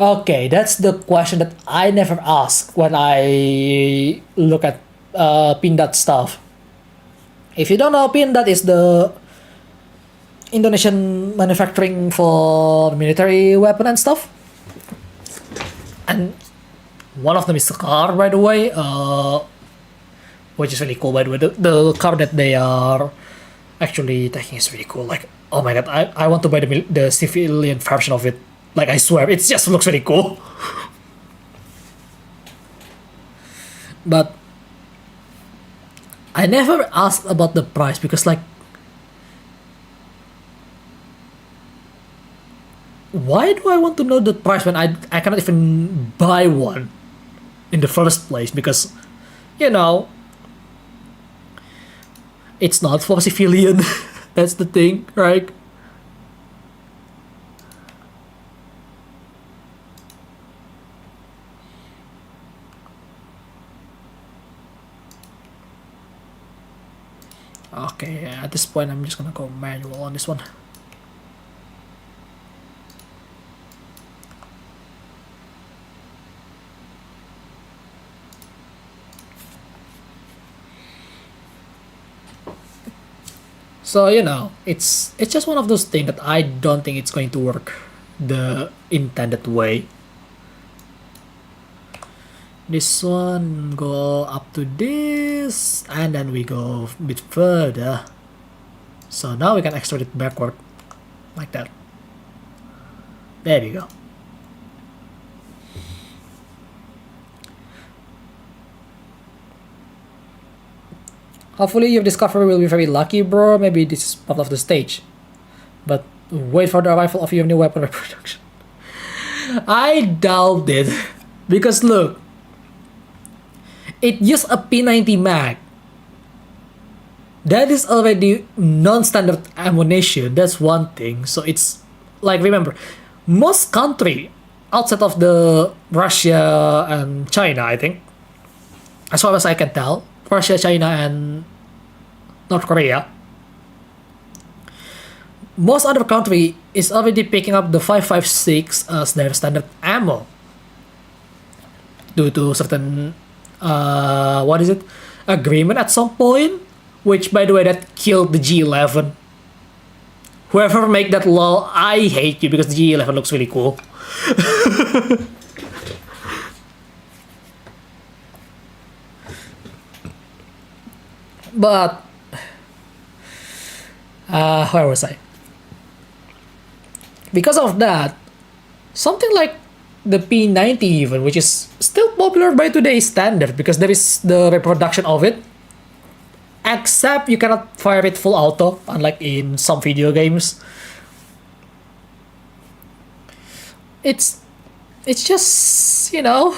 Okay, that's the question that I never ask when I look at Pindad stuff. If you don't know, Pindad is the Indonesian manufacturing for military weapon and stuff. And one of them is a car, by the way, which is really cool, by the way. The car that they are actually taking is really cool. Like, oh my god, I want to buy the civilian version of it. Like, I swear, it just looks really cool. But I never asked about the price because, like, why do I want to know the price when I cannot even buy one in the first place? Because, you know, it's not for civilian. That's the thing, right? Okay, at this point I'm just gonna go manual on this one. So, you know, it's just one of those things that I don't think it's going to work the intended way. This one go up to this, and then we go a bit further. So now we can extrude it backward, like that. There we go. Hopefully your discovery will be very lucky, bro. Maybe this is part of the stage. But wait for the arrival of your new weapon reproduction. I doubt it. Because look, it used a P90 mag. That is already non-standard ammunition. That's one thing. So it's like, remember, most country outside of the Russia and China, I think, as far as I can tell, Russia, China, and North Korea, most other country is already picking up the 5.56 as their standard ammo due to certain what is it, agreement at some point, which by the way that killed the G11. Whoever make that law, I hate you because the G11 looks really cool. But where was I? Because of that, something like the P90 even, which is still popular by today's standard because there is the reproduction of it, except you cannot fire it full auto, unlike in some video games. It's just, you know,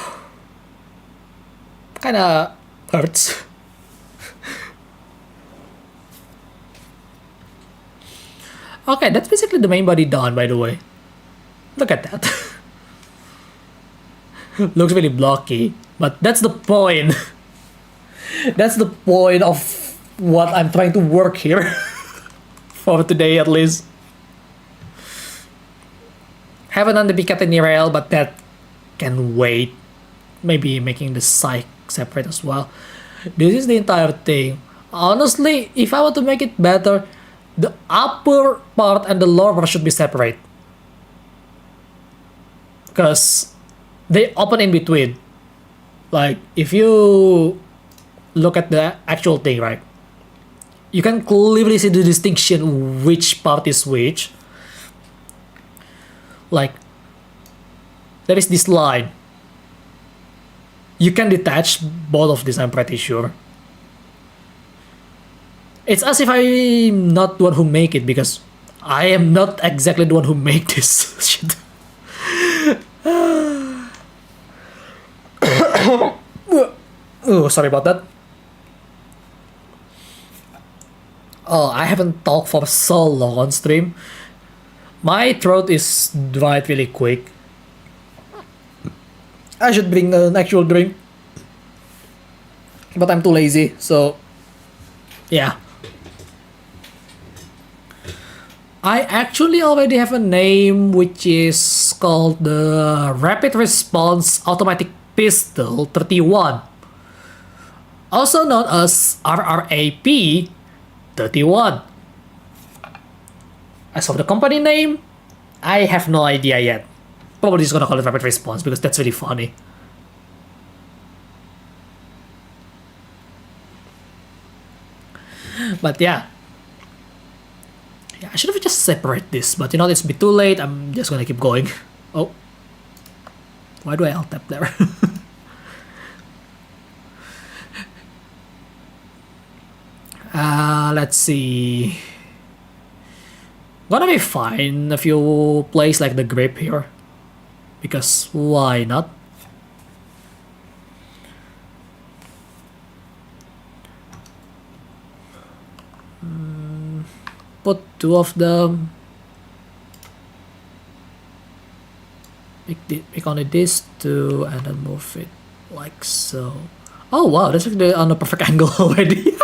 kinda hurts. Okay, that's basically the main body done, by the way. Look at that. Looks really blocky, but that's the point. That's the point of what I'm trying to work here. For today, at least. Haven't done the Picatinny rail, but that can wait. Maybe making the side separate as well. This is the entire thing. Honestly, if I were to make it better, the upper part and the lower part should be separate. Because they open in between. Like, if you look at the actual thing, right? You can clearly see the distinction which part is which. Like, there is this line. You can detach both of these, I'm pretty sure. It's as if I'm not the one who make it, because I am not exactly the one who make this shit. Oh, sorry about that. Oh, I haven't talked for so long on stream. My throat is dried really quick. I should bring an actual drink, but I'm too lazy, so yeah. I actually already have a name, which is called the Rapid Response Automatic Pistol 31, also known as RRAP 31. As of the company name, I have no idea yet. Probably just gonna call it Rapid Response because that's really funny. But yeah. Yeah, I should have just separate this, but you know, it's a bit too late. I'm just gonna keep going. Oh. Why do I alt tap there? Let's see. Gonna be fine if you place like the grip here. Because why not? Put two of them. Pick only these two and then move it like so. Oh wow, that's actually on a perfect angle already.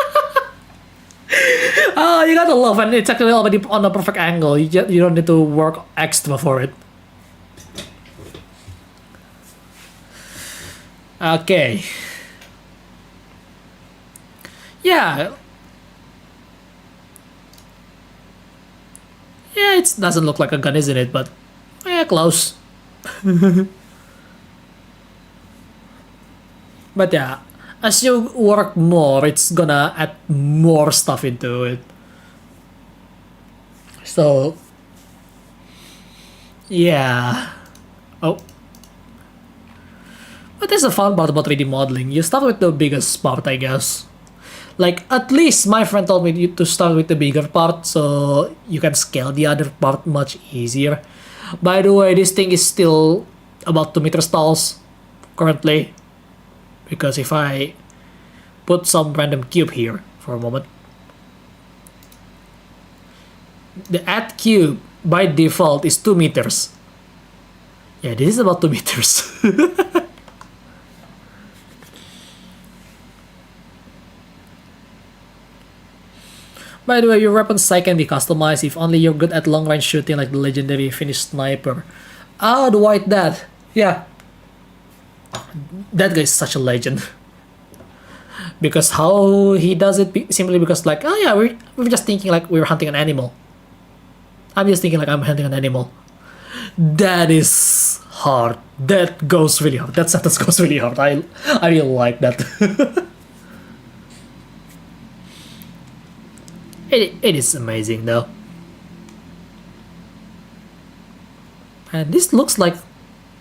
Oh, you gotta love, and it's actually already on a perfect angle. You don't need to work extra for it. Okay. Yeah. Yeah, it doesn't look like a gun, isn't it? But yeah, close. But yeah, as you work more, it's gonna add more stuff into it. So yeah. Oh. But that's the fun part about 3D modeling. You start with the biggest part, I guess. Like, at least my friend told me to start with the bigger part so you can scale the other part much easier. By the way, this thing is still about 2 meter stalls currently. Because if I put some random cube here for a moment. The add cube by default is 2 meters. Yeah, this is about 2 meters. By the way, your weapon sight can be customized if only you're good at long-range shooting like the legendary Finnish sniper. Ah, the white dad. Yeah. That guy is such a legend. because how he does it simply because like, oh yeah, we're just thinking like we're hunting an animal. I'm just thinking like I'm hunting an animal. That is hard. That goes really hard. That sentence goes really hard. I really like that. It is amazing though. And this looks like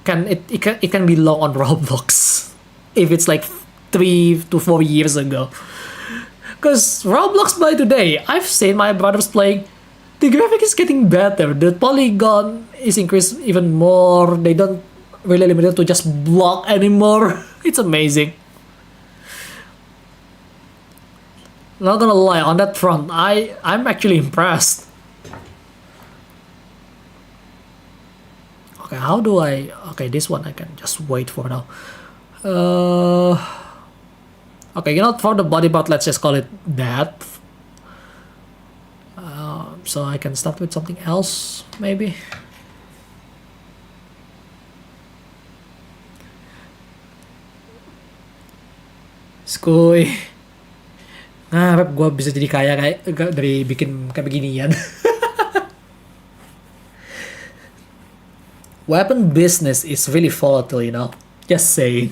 it can be long on Roblox if it's like 3 to 4 years ago. Because Roblox by today, I've seen my brothers playing. The graphic is getting better. The polygon is increased even more. They don't really limit it to just block anymore. It's amazing. Not gonna lie, on that front, I'm actually impressed. Okay, how do I... Okay, this one I can just wait for now. Okay, you know, for the body part, let's just call it that. So I can start with something else, maybe. Skuy. Ngarep gue bisa jadi kaya kayak dari bikin kayak beginian. Weapon business is really volatile, you know. Just saying.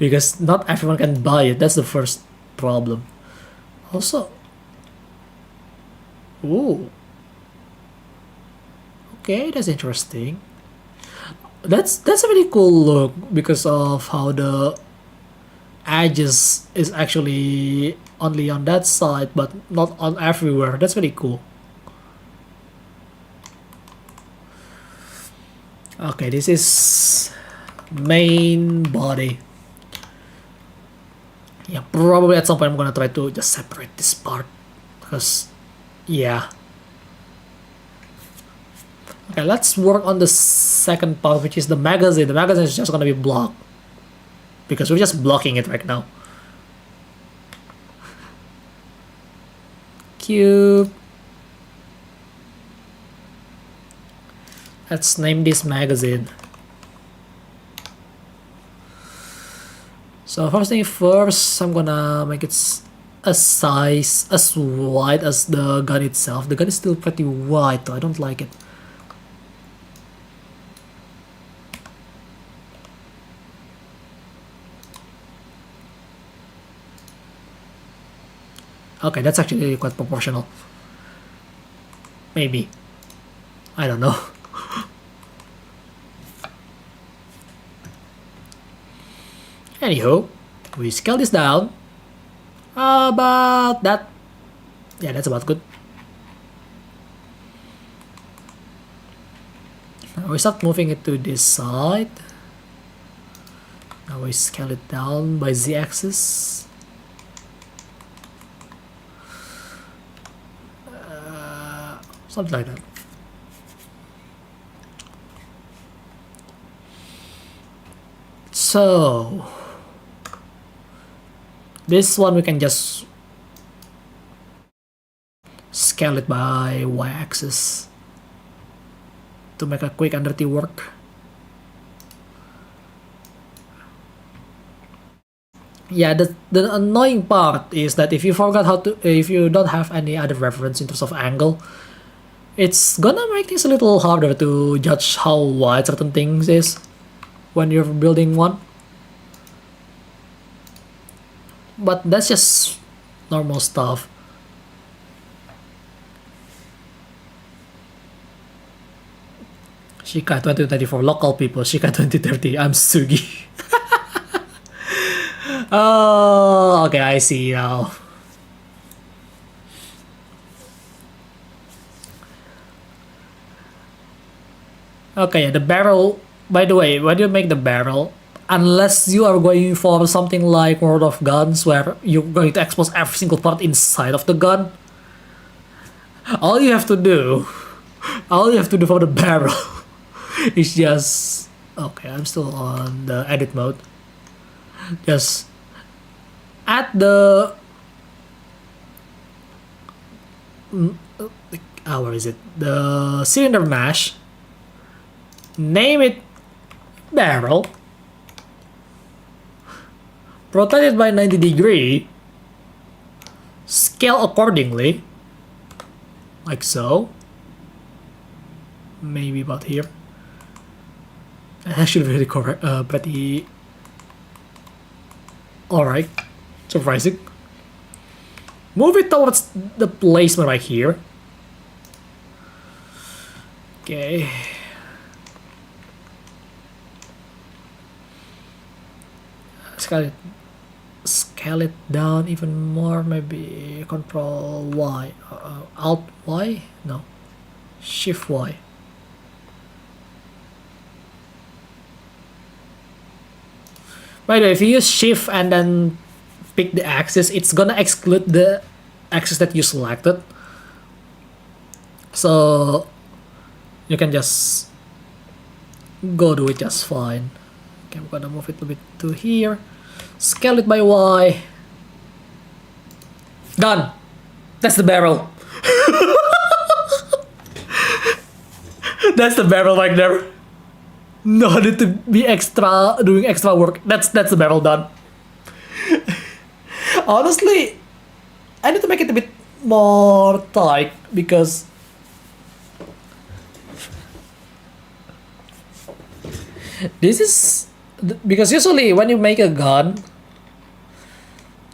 Because not everyone can buy it. That's the first problem. Also, ooh. Okay, that's interesting. That's a really cool look because of how the edges is actually only on that side but not on everywhere. That's really cool. Okay, this is main body. Yeah, probably at some point I'm gonna try to just separate this part because yeah. Okay, let's work on the second part, which is the magazine. The magazine is just gonna be blocked because we're just blocking it right now. Cube. Let's name this magazine. So first thing first, I'm gonna make it a size as wide as the gun itself. The gun is still pretty wide though, I don't like it. Okay, that's actually quite proportional. Maybe. I don't know. Anywho, we scale this down. About that. Yeah, that's about good. Now we start moving it to this side. Now we scale it down by z-axis. Something like that. So this one we can just scale it by y-axis to make a quick and dirty work. Yeah, the annoying part is that if you forgot how to, if you don't have any other reference in terms of angle, it's gonna make things a little harder to judge how wide certain things is when you're building one. But that's just normal stuff. Shika 2024, local people. Shika 2030, I'm Sugi. Oh, okay, I see now. Okay, yeah, the barrel. By the way, when you make the barrel, unless you are going for something like World of Guns, where you're going to expose every single part inside of the gun, all you have to do for the barrel is just... Okay, I'm still on the edit mode. Just add the... where is it? The cylinder mesh. Name it barrel. rotate it by 90 degree, scale accordingly, like so, maybe about here. Actually really correct, pretty alright, surprising. Move it towards the placement right here. Okay. Scale it down even more, maybe Control Y, Alt Y, no, Shift Y. By the way, if you use Shift and then pick the axis, it's gonna exclude the axis that you selected. So you can just go do it just fine. Okay, I'm gonna move it a bit to here. Scale it by Y. Done. That's the barrel. That's the barrel right there. No need to be doing extra work. That's the barrel done. Honestly, I need to make it a bit more tight because this is because usually when you make a gun,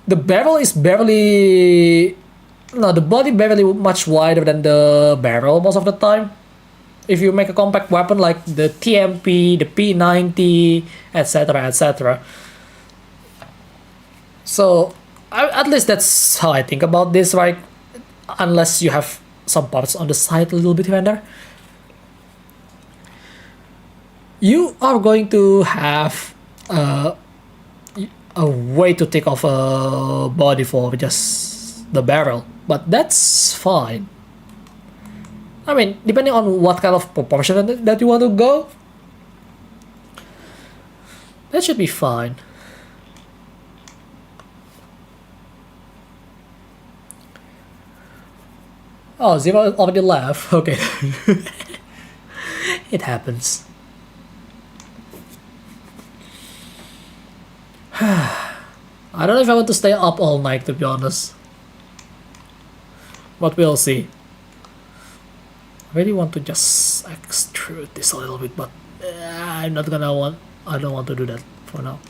the barrel is barely the body barely much wider than the barrel most of the time. If you make a compact weapon like the TMP, the P90, etc., etc. So at least that's how I think about this, right? Unless you have some parts on the side a little bit here and there, you are going to have a way to take off a body for just the barrel, but that's fine. I mean, depending on what kind of proportion that you want to go, that should be fine. Oh, Zero already left. Okay. It happens. I don't know if I want to stay up all night, to be honest. But we'll see. I really want to just extrude this a little bit, but I don't want to do that for now.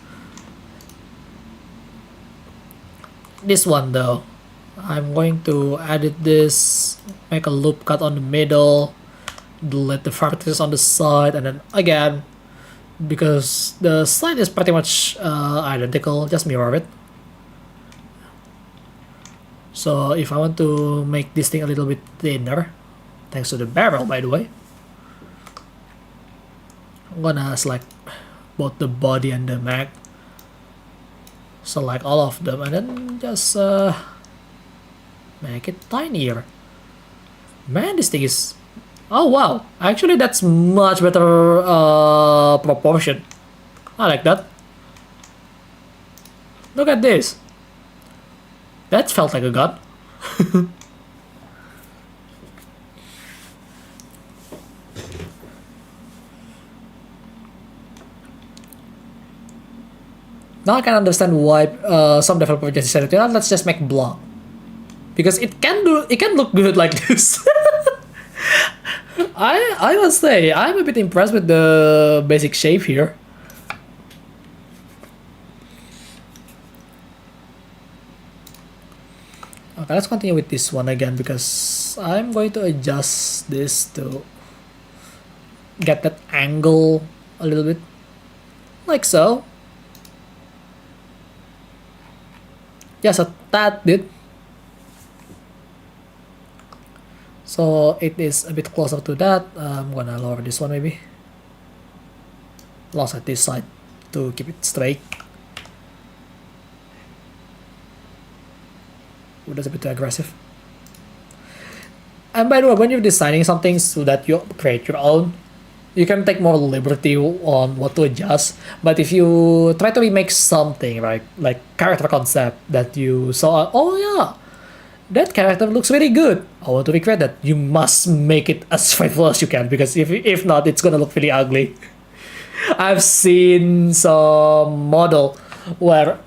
This one though, I'm going to edit this, make a loop cut on the middle, delete the vertices on the side, and then again, because the side is pretty much identical, just mirror it. So if I want to make this thing a little bit thinner, thanks to the barrel by the way, I'm gonna select both the body and the mag, select all of them, and then just make it tinier. Man, this thing is, oh wow, actually that's much better proportion. I like that. Look at this. That felt like a gun. Now I can understand why some developers just decided, you know, let's just make block, because it can look good like this. I must say I'm a bit impressed with the basic shape here. Okay, let's continue with this one again, because I'm going to adjust this to get that angle a little bit, like so. Just a tad bit. So it is a bit closer to that. I'm gonna lower this one maybe. Lost at this side to keep it straight. Ooh, that's a bit too aggressive. And by the way, when you're designing something so that you create your own, you can take more liberty on what to adjust. But if you try to remake something, right, like character concept that you saw, oh yeah, that character looks really good, I want to recreate that, you must make it as faithful as you can, because if not, it's gonna look really ugly. I've seen some model where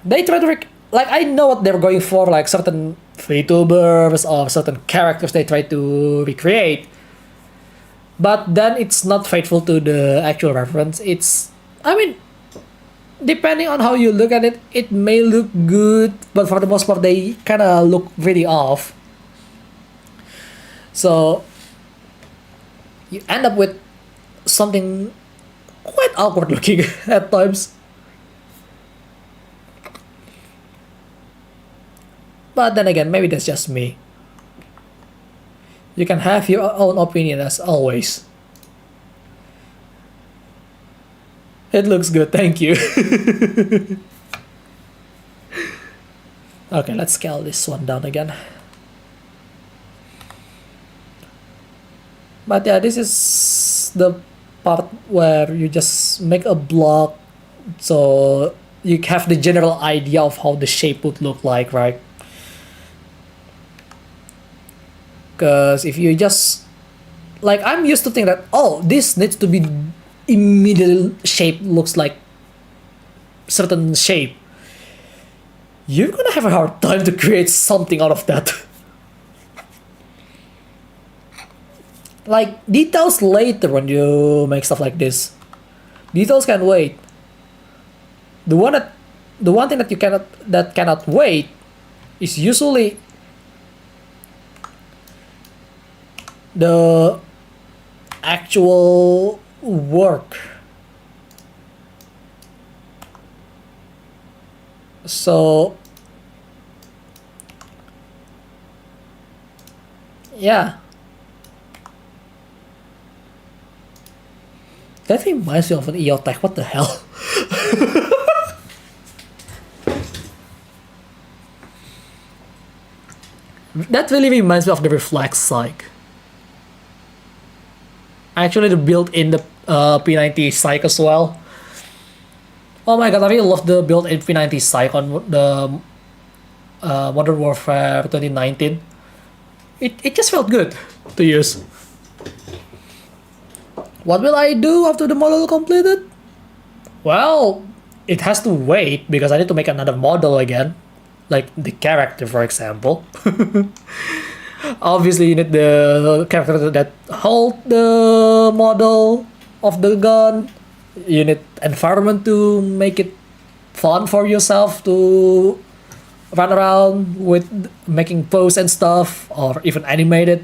they try to like, I know what they're going for, like certain Vtubers or certain characters they try to recreate, but then it's not faithful to the actual reference. It's, I mean, depending on how you look at it, it may look good, but for the most part they kind of look really off. So you end up with something quite awkward looking at times. But then again, maybe that's just me. You can have your own opinion as always. It looks good, thank you. Okay, let's scale this one down again. But yeah, this is the part where you just make a block so you have the general idea of how the shape would look like, right? Because if you just, like, I'm used to think that, oh, this needs to be immediately shape looks like certain shape, you're gonna have a hard time to create something out of that. Like, details later when you make stuff like this. Details can wait. The one thing that cannot wait is usually the actual work. So yeah, that reminds me of an EOTech. What the hell? That really reminds me of the reflex psych. Actually, the build in the P90 psych as well. Oh my god, I really love the build in P90 psych on the Modern Warfare 2019. It just felt good to use. What will I do after the model completed? Well, it has to wait because I need to make another model again. Like the character, for example. Obviously, you need the character that hold the model of the gun. You need environment to make it fun for yourself to run around with, making pose and stuff, or even animate it.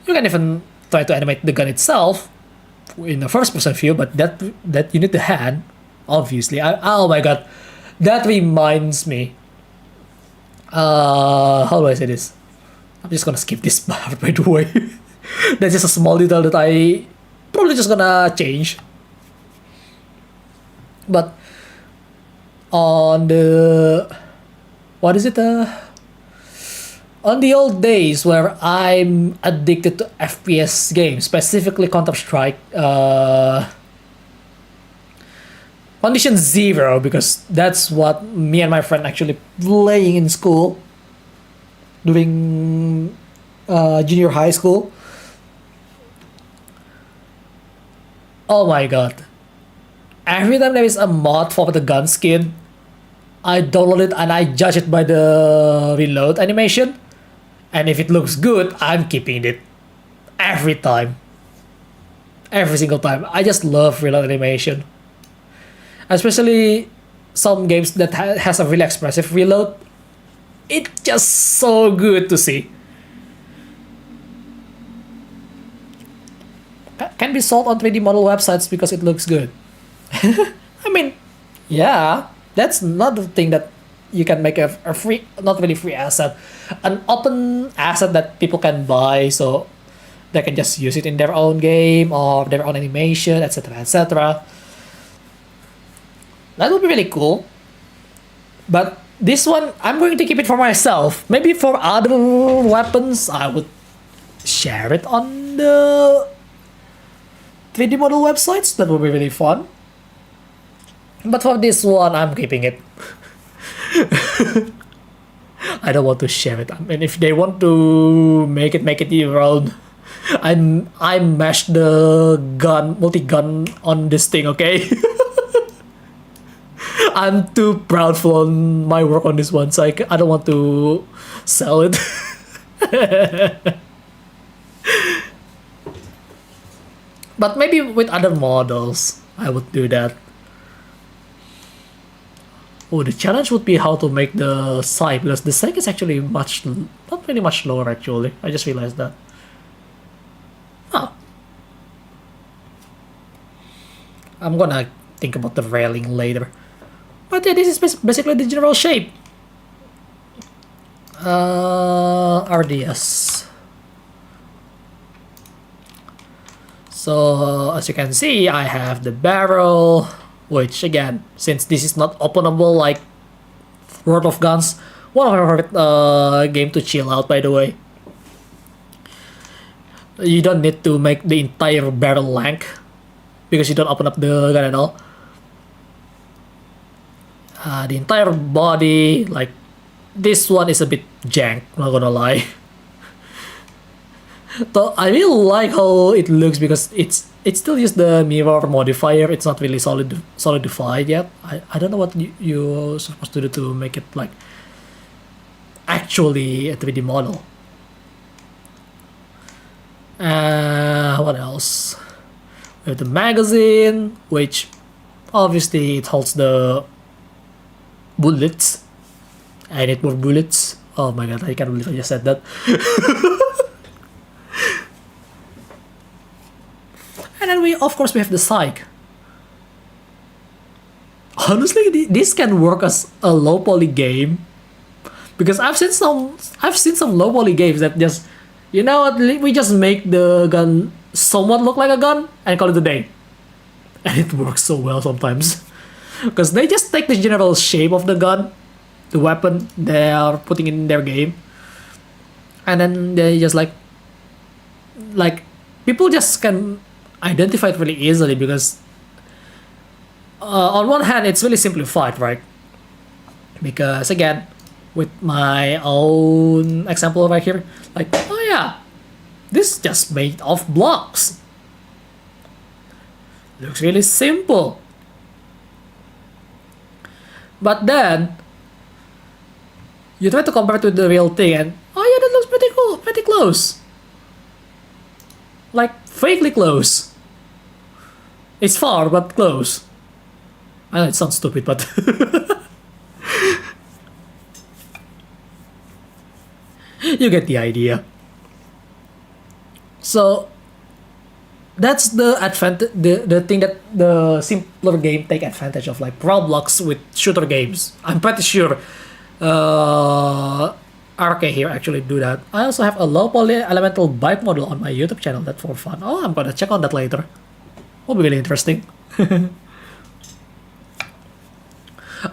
You can even try to animate the gun itself in the first person view, but that you need the hand, obviously. Oh my god, that reminds me. How do I say this? I'm just gonna skip this part, by the way. That's just a small detail that I probably just gonna change. But on the, what is it? On the old days where I'm addicted to FPS games, specifically Counter-Strike, Condition Zero, because that's what me and my friend actually playing in school during junior high school. Oh my god. Every time there is a mod for the gun skin, I download it and I judge it by the reload animation. And if it looks good, I'm keeping it. Every time. Every single time. I just love reload animation. Especially some games that has a really expressive reload. It's just so good to see. Can be sold on 3D model websites because it looks good. I mean, yeah, that's not the thing that you can make a free, not really free asset, an open asset that people can buy, so they can just use it in their own game or their own animation, etc., etc. That would be really cool. But this one, I'm going to keep it for myself. Maybe for other weapons, I would share it on the 3D model websites. That would be really fun. But for this one, I'm keeping it. I don't want to share it. I mean, if they want to make it your own. I mashed the gun, multi-gun on this thing, okay? I'm too proudful on my work on this one, so I don't want to sell it. But maybe with other models, I would do that. Oh, the challenge would be how to make the side, because the side is actually not really much lower actually. I just realized that. Oh. I'm gonna think about the railing later. But yeah, this is basically the general shape. RDS. So as you can see, I have the barrel, which again, since this is not openable like World of Guns, one of my favorite game to chill out, by the way. You don't need to make the entire barrel length because you don't open up the gun at all. The entire body, like this one is a bit jank, not gonna lie. So I really like how it looks because it still uses the mirror modifier. It's not really solidified yet. I don't know what you're supposed to do to make it like actually a 3D model. What else? We have the magazine, which obviously it holds the bullets. I need more bullets. Oh my god, I can't believe I just said that. And then we have the psych. Honestly, this can work as a low poly game, because I've seen some low poly games that just, you know what, we just make the gun somewhat look like a gun and call it a day, and it works so well sometimes, because they just take the general shape of the gun, the weapon they are putting in their game, and then they just like people just can identify it really easily because on one hand it's really simplified, right? Because again, with my own example right here, like, oh yeah, this is just made of blocks. Looks really simple. But then you try to compare it to the real thing and, oh yeah, that looks pretty cool, pretty close. Like fakely close. It's far but close. I know it sounds stupid, but you get the idea. So that's the the thing that the simpler game take advantage of, like Roblox with shooter games. I'm pretty sure RK here actually do that. I also have a low poly elemental bike model on my YouTube channel, that for fun. Oh, I'm gonna check on that later. Will be really interesting.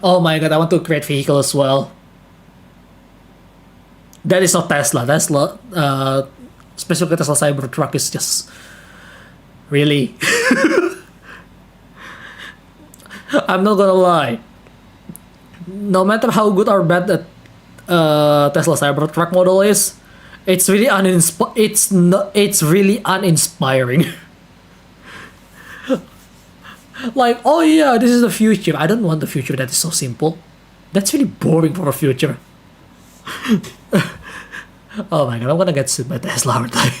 Oh my god, I want to create vehicle as well. That is not Tesla. Specifically Tesla Cybertruck is just really. I'm not gonna lie. No matter how good or bad that Tesla Cybertruck model is, it's really it's really uninspiring. Like, oh yeah, this is the future. I don't want the future that is so simple. That's really boring for a future. Oh my god, I'm gonna get sued by Tesla, aren't I?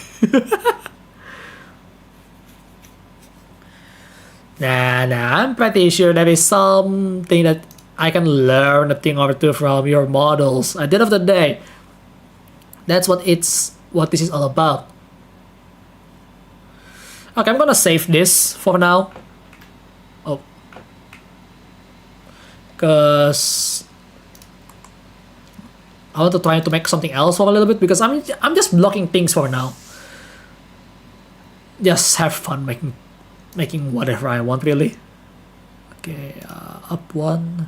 Nah, I'm pretty sure there is something that I can learn a thing or two from your models. At the end of the day, that's what this is all about. Okay, I'm gonna save this for now. Oh, because I want to try to make something else for a little bit, because I'm just blocking things for now. Just have fun making whatever I want, really. Okay, up one.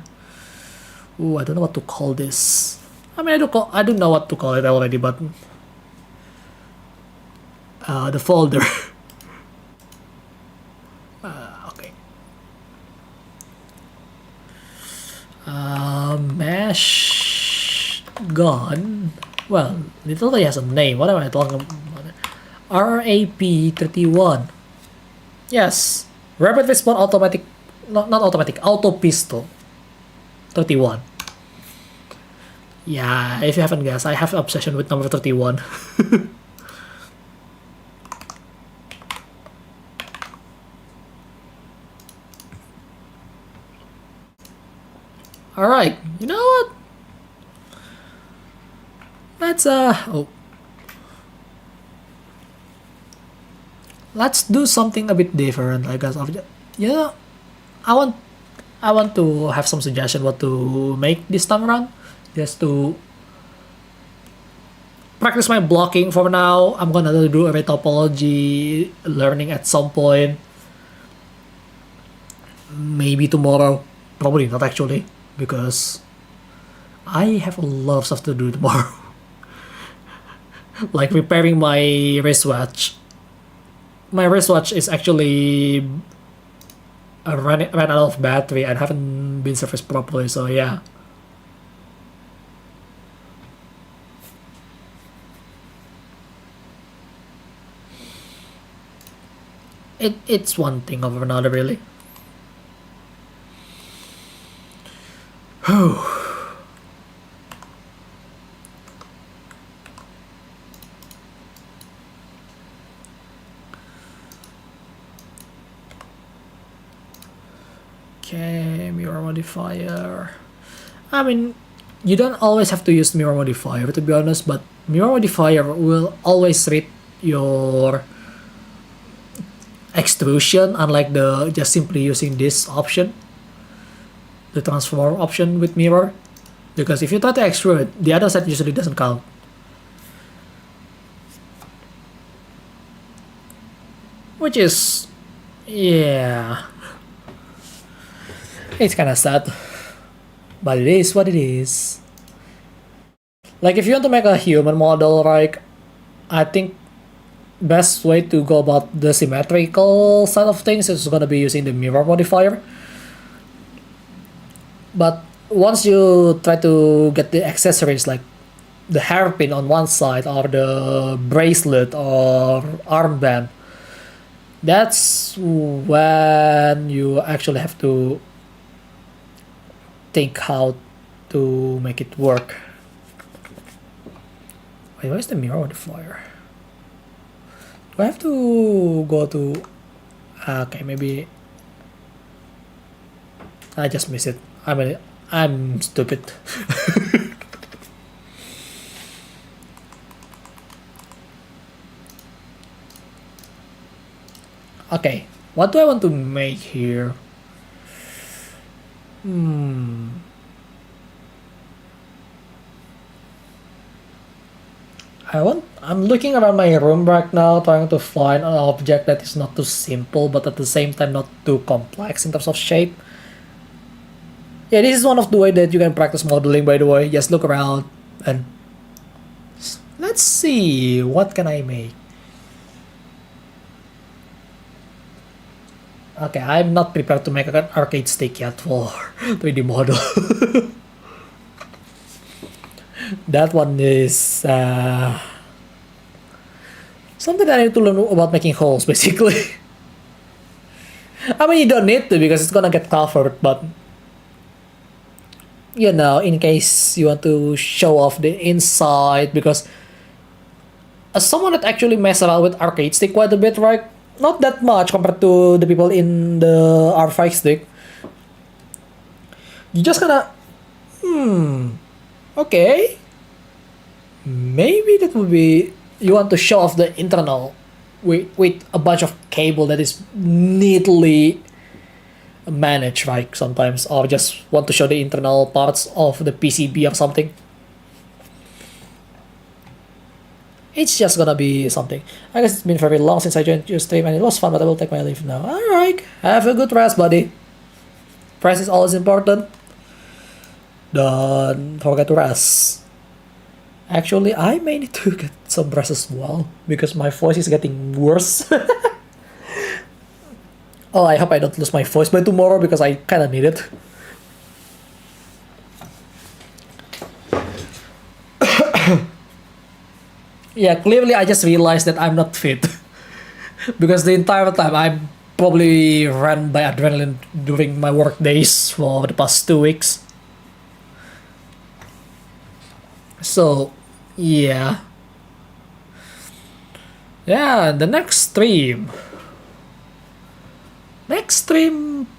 Ooh, I don't know what to call this. I mean, I don't know what to call it already, but the folder. Okay. Mesh gun. Well, it already has a name. What am I talking about? RAP31. Yes, rapid response automatic, not automatic, auto pistol. 31. Yeah, if you haven't guessed, I have an obsession with number 31. Alright, you know what? Let's do something a bit different, I guess. Yeah, I want to have some suggestion what to make this time around, just to practice my blocking for now. I'm gonna do array topology learning at some point. Maybe tomorrow. Probably not actually, because I have a lot of stuff to do tomorrow. Like repairing my wristwatch. My wristwatch is actually ran out of battery and haven't been serviced properly, so yeah. It's one thing over another, really. Okay, mirror modifier. I mean, you don't always have to use mirror modifier, to be honest, but mirror modifier will always read your extrusion, unlike the just simply using this option, the transform option with mirror. Because if you try to extrude, the other side usually doesn't count. Which is, yeah, it's kind of sad, but it is what it is. Like if you want to make a human model, right, I think best way to go about the symmetrical side of things is gonna be using the mirror modifier. But once you try to get the accessories like the hairpin on one side or the bracelet or armband, that's when you actually have to think how to make it work. Wait, where's the mirror modifier? Do I have to go to... Okay, maybe... I just missed it. I'm stupid. Okay, what do I want to make here? I'm looking around my room right now, trying to find an object that is not too simple, but at the same time not too complex in terms of shape. Yeah, this is one of the ways that you can practice modeling, by the way. Just look around and let's see, what can I make? Okay, I'm not prepared to make an arcade stick yet for 3D model. That one is something that I need to learn about making holes, basically. I mean, you don't need to because it's gonna get covered, but you know, in case you want to show off the inside, because as someone that actually mess around with arcade stick quite a bit, right? Not that much compared to the people in the R5 stick. You just gonna, okay. Maybe that would be, you want to show off the internal with a bunch of cable that is neatly managed, right? Sometimes, or just want to show the internal parts of the PCB or something. It's just gonna be something. I guess it's been very long since I joined your stream and it was fun, but I will take my leave now. Alright, have a good rest, buddy. Rest is always important. Don't forget to rest. Actually, I may need to get some rest as well, because my voice is getting worse. Oh, I hope I don't lose my voice by tomorrow, because I kinda need it. Yeah, clearly I just realized that I'm not fit. Because the entire time I'm probably ran by adrenaline during my work days for the past 2 weeks. So yeah, the next stream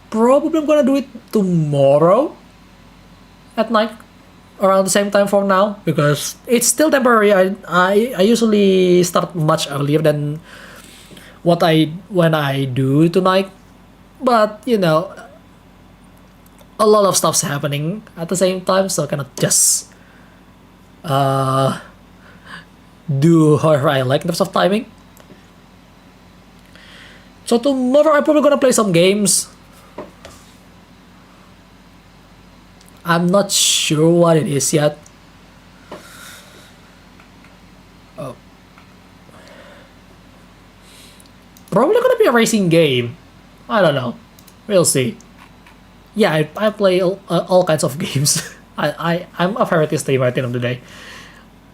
probably I'm gonna do it tomorrow at night around the same time for now, because it's still temporary. I usually start much earlier than when I do tonight, but you know, a lot of stuff's happening at the same time, so I cannot just uh do however I like in terms of timing. So tomorrow I'm probably gonna play some games. I'm not sure what it is yet. Oh. Probably gonna be a racing game. I don't know. We'll see. Yeah, I play all kinds of games. I'm a variety streamer at the end of the day,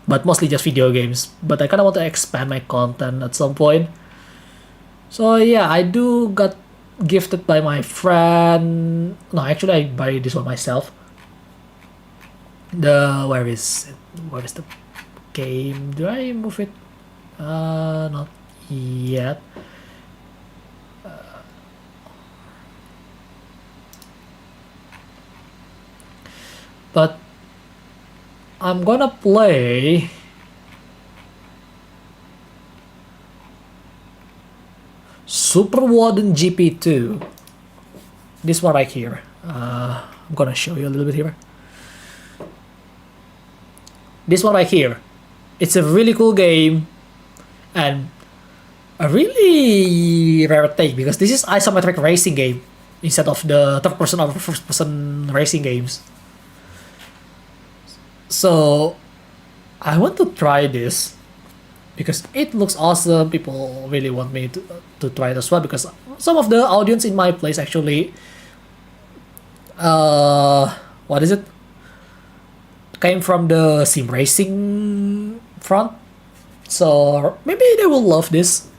but mostly just video games. But I kind of want to expand my content at some point. So yeah, I do got gifted by my friend. No, actually, I buy this one myself. Where is it? Where is the game? Do I move it? Not yet. But I'm gonna play Super Warden GP2. This one right here. I'm gonna show you a little bit here. This one right here. It's a really cool game and a really rare take, because this is isometric racing game instead of the third person or first person racing games. So I want to try this because it looks awesome. People really want me to try it as well, because some of the audience in my place actually what is it, came from the sim racing front, so maybe they will love this.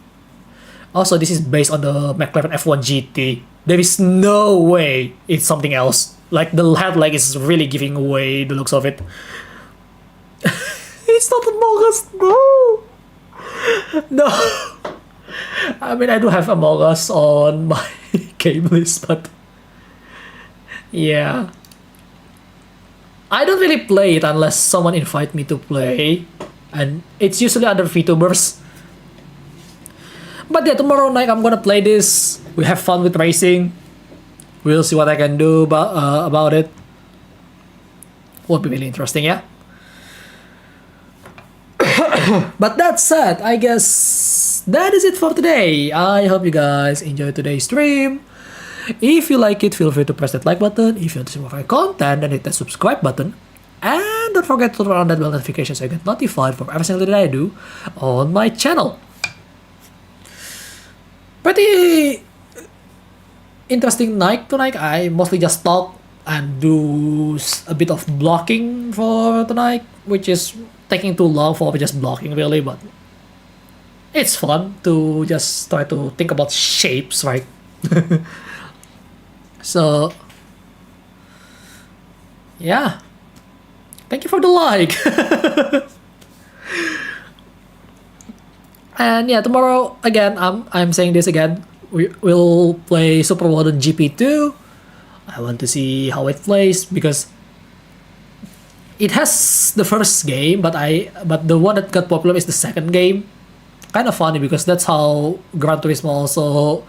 Also, this is based on the McLaren F1 GT. There is no way it's something else. Like, the headlight is really giving away the looks of it. It's not Among Us, no! No! I mean, I do have Among Us on my game list, but yeah. I don't really play it unless someone invite me to play, and it's usually other Vtubers. But yeah, tomorrow night I'm gonna play this. We have fun with racing. We'll see what I can do about it. Would be really interesting, yeah. But that said, I guess that is it for today. I hope you guys enjoyed today's stream. If you like it, feel free to press that like button. If you want to see more of my content, then hit that subscribe button. And don't forget to turn on that bell notification so you get notified for every single thing that I do on my channel. Pretty interesting night tonight. I mostly just talk and do a bit of blocking for tonight, which is taking too long for just blocking really, but it's fun to just try to think about shapes, right? So yeah, thank you for the like. And yeah, tomorrow again, I'm saying this again, we'll play Super Warden GP2. I want to see how it plays, because it has the first game, but the one that got popular is the second game. Kind of funny, because that's how Gran Turismo also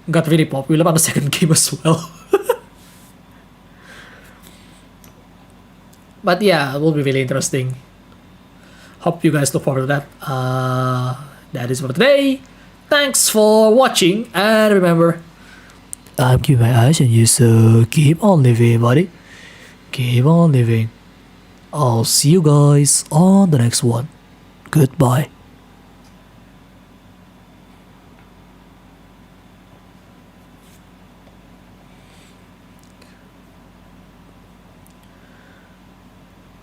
got really popular on the second game as well. But yeah, it will be really interesting. Hope you guys look forward to that. That is for today. Thanks for watching, and remember, I'm keeping my eyes on you, so keep on living, buddy. Keep on living. I'll see you guys on the next one. Goodbye.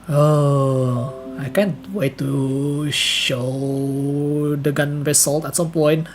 Oh, I can't wait to show the gun result at some point.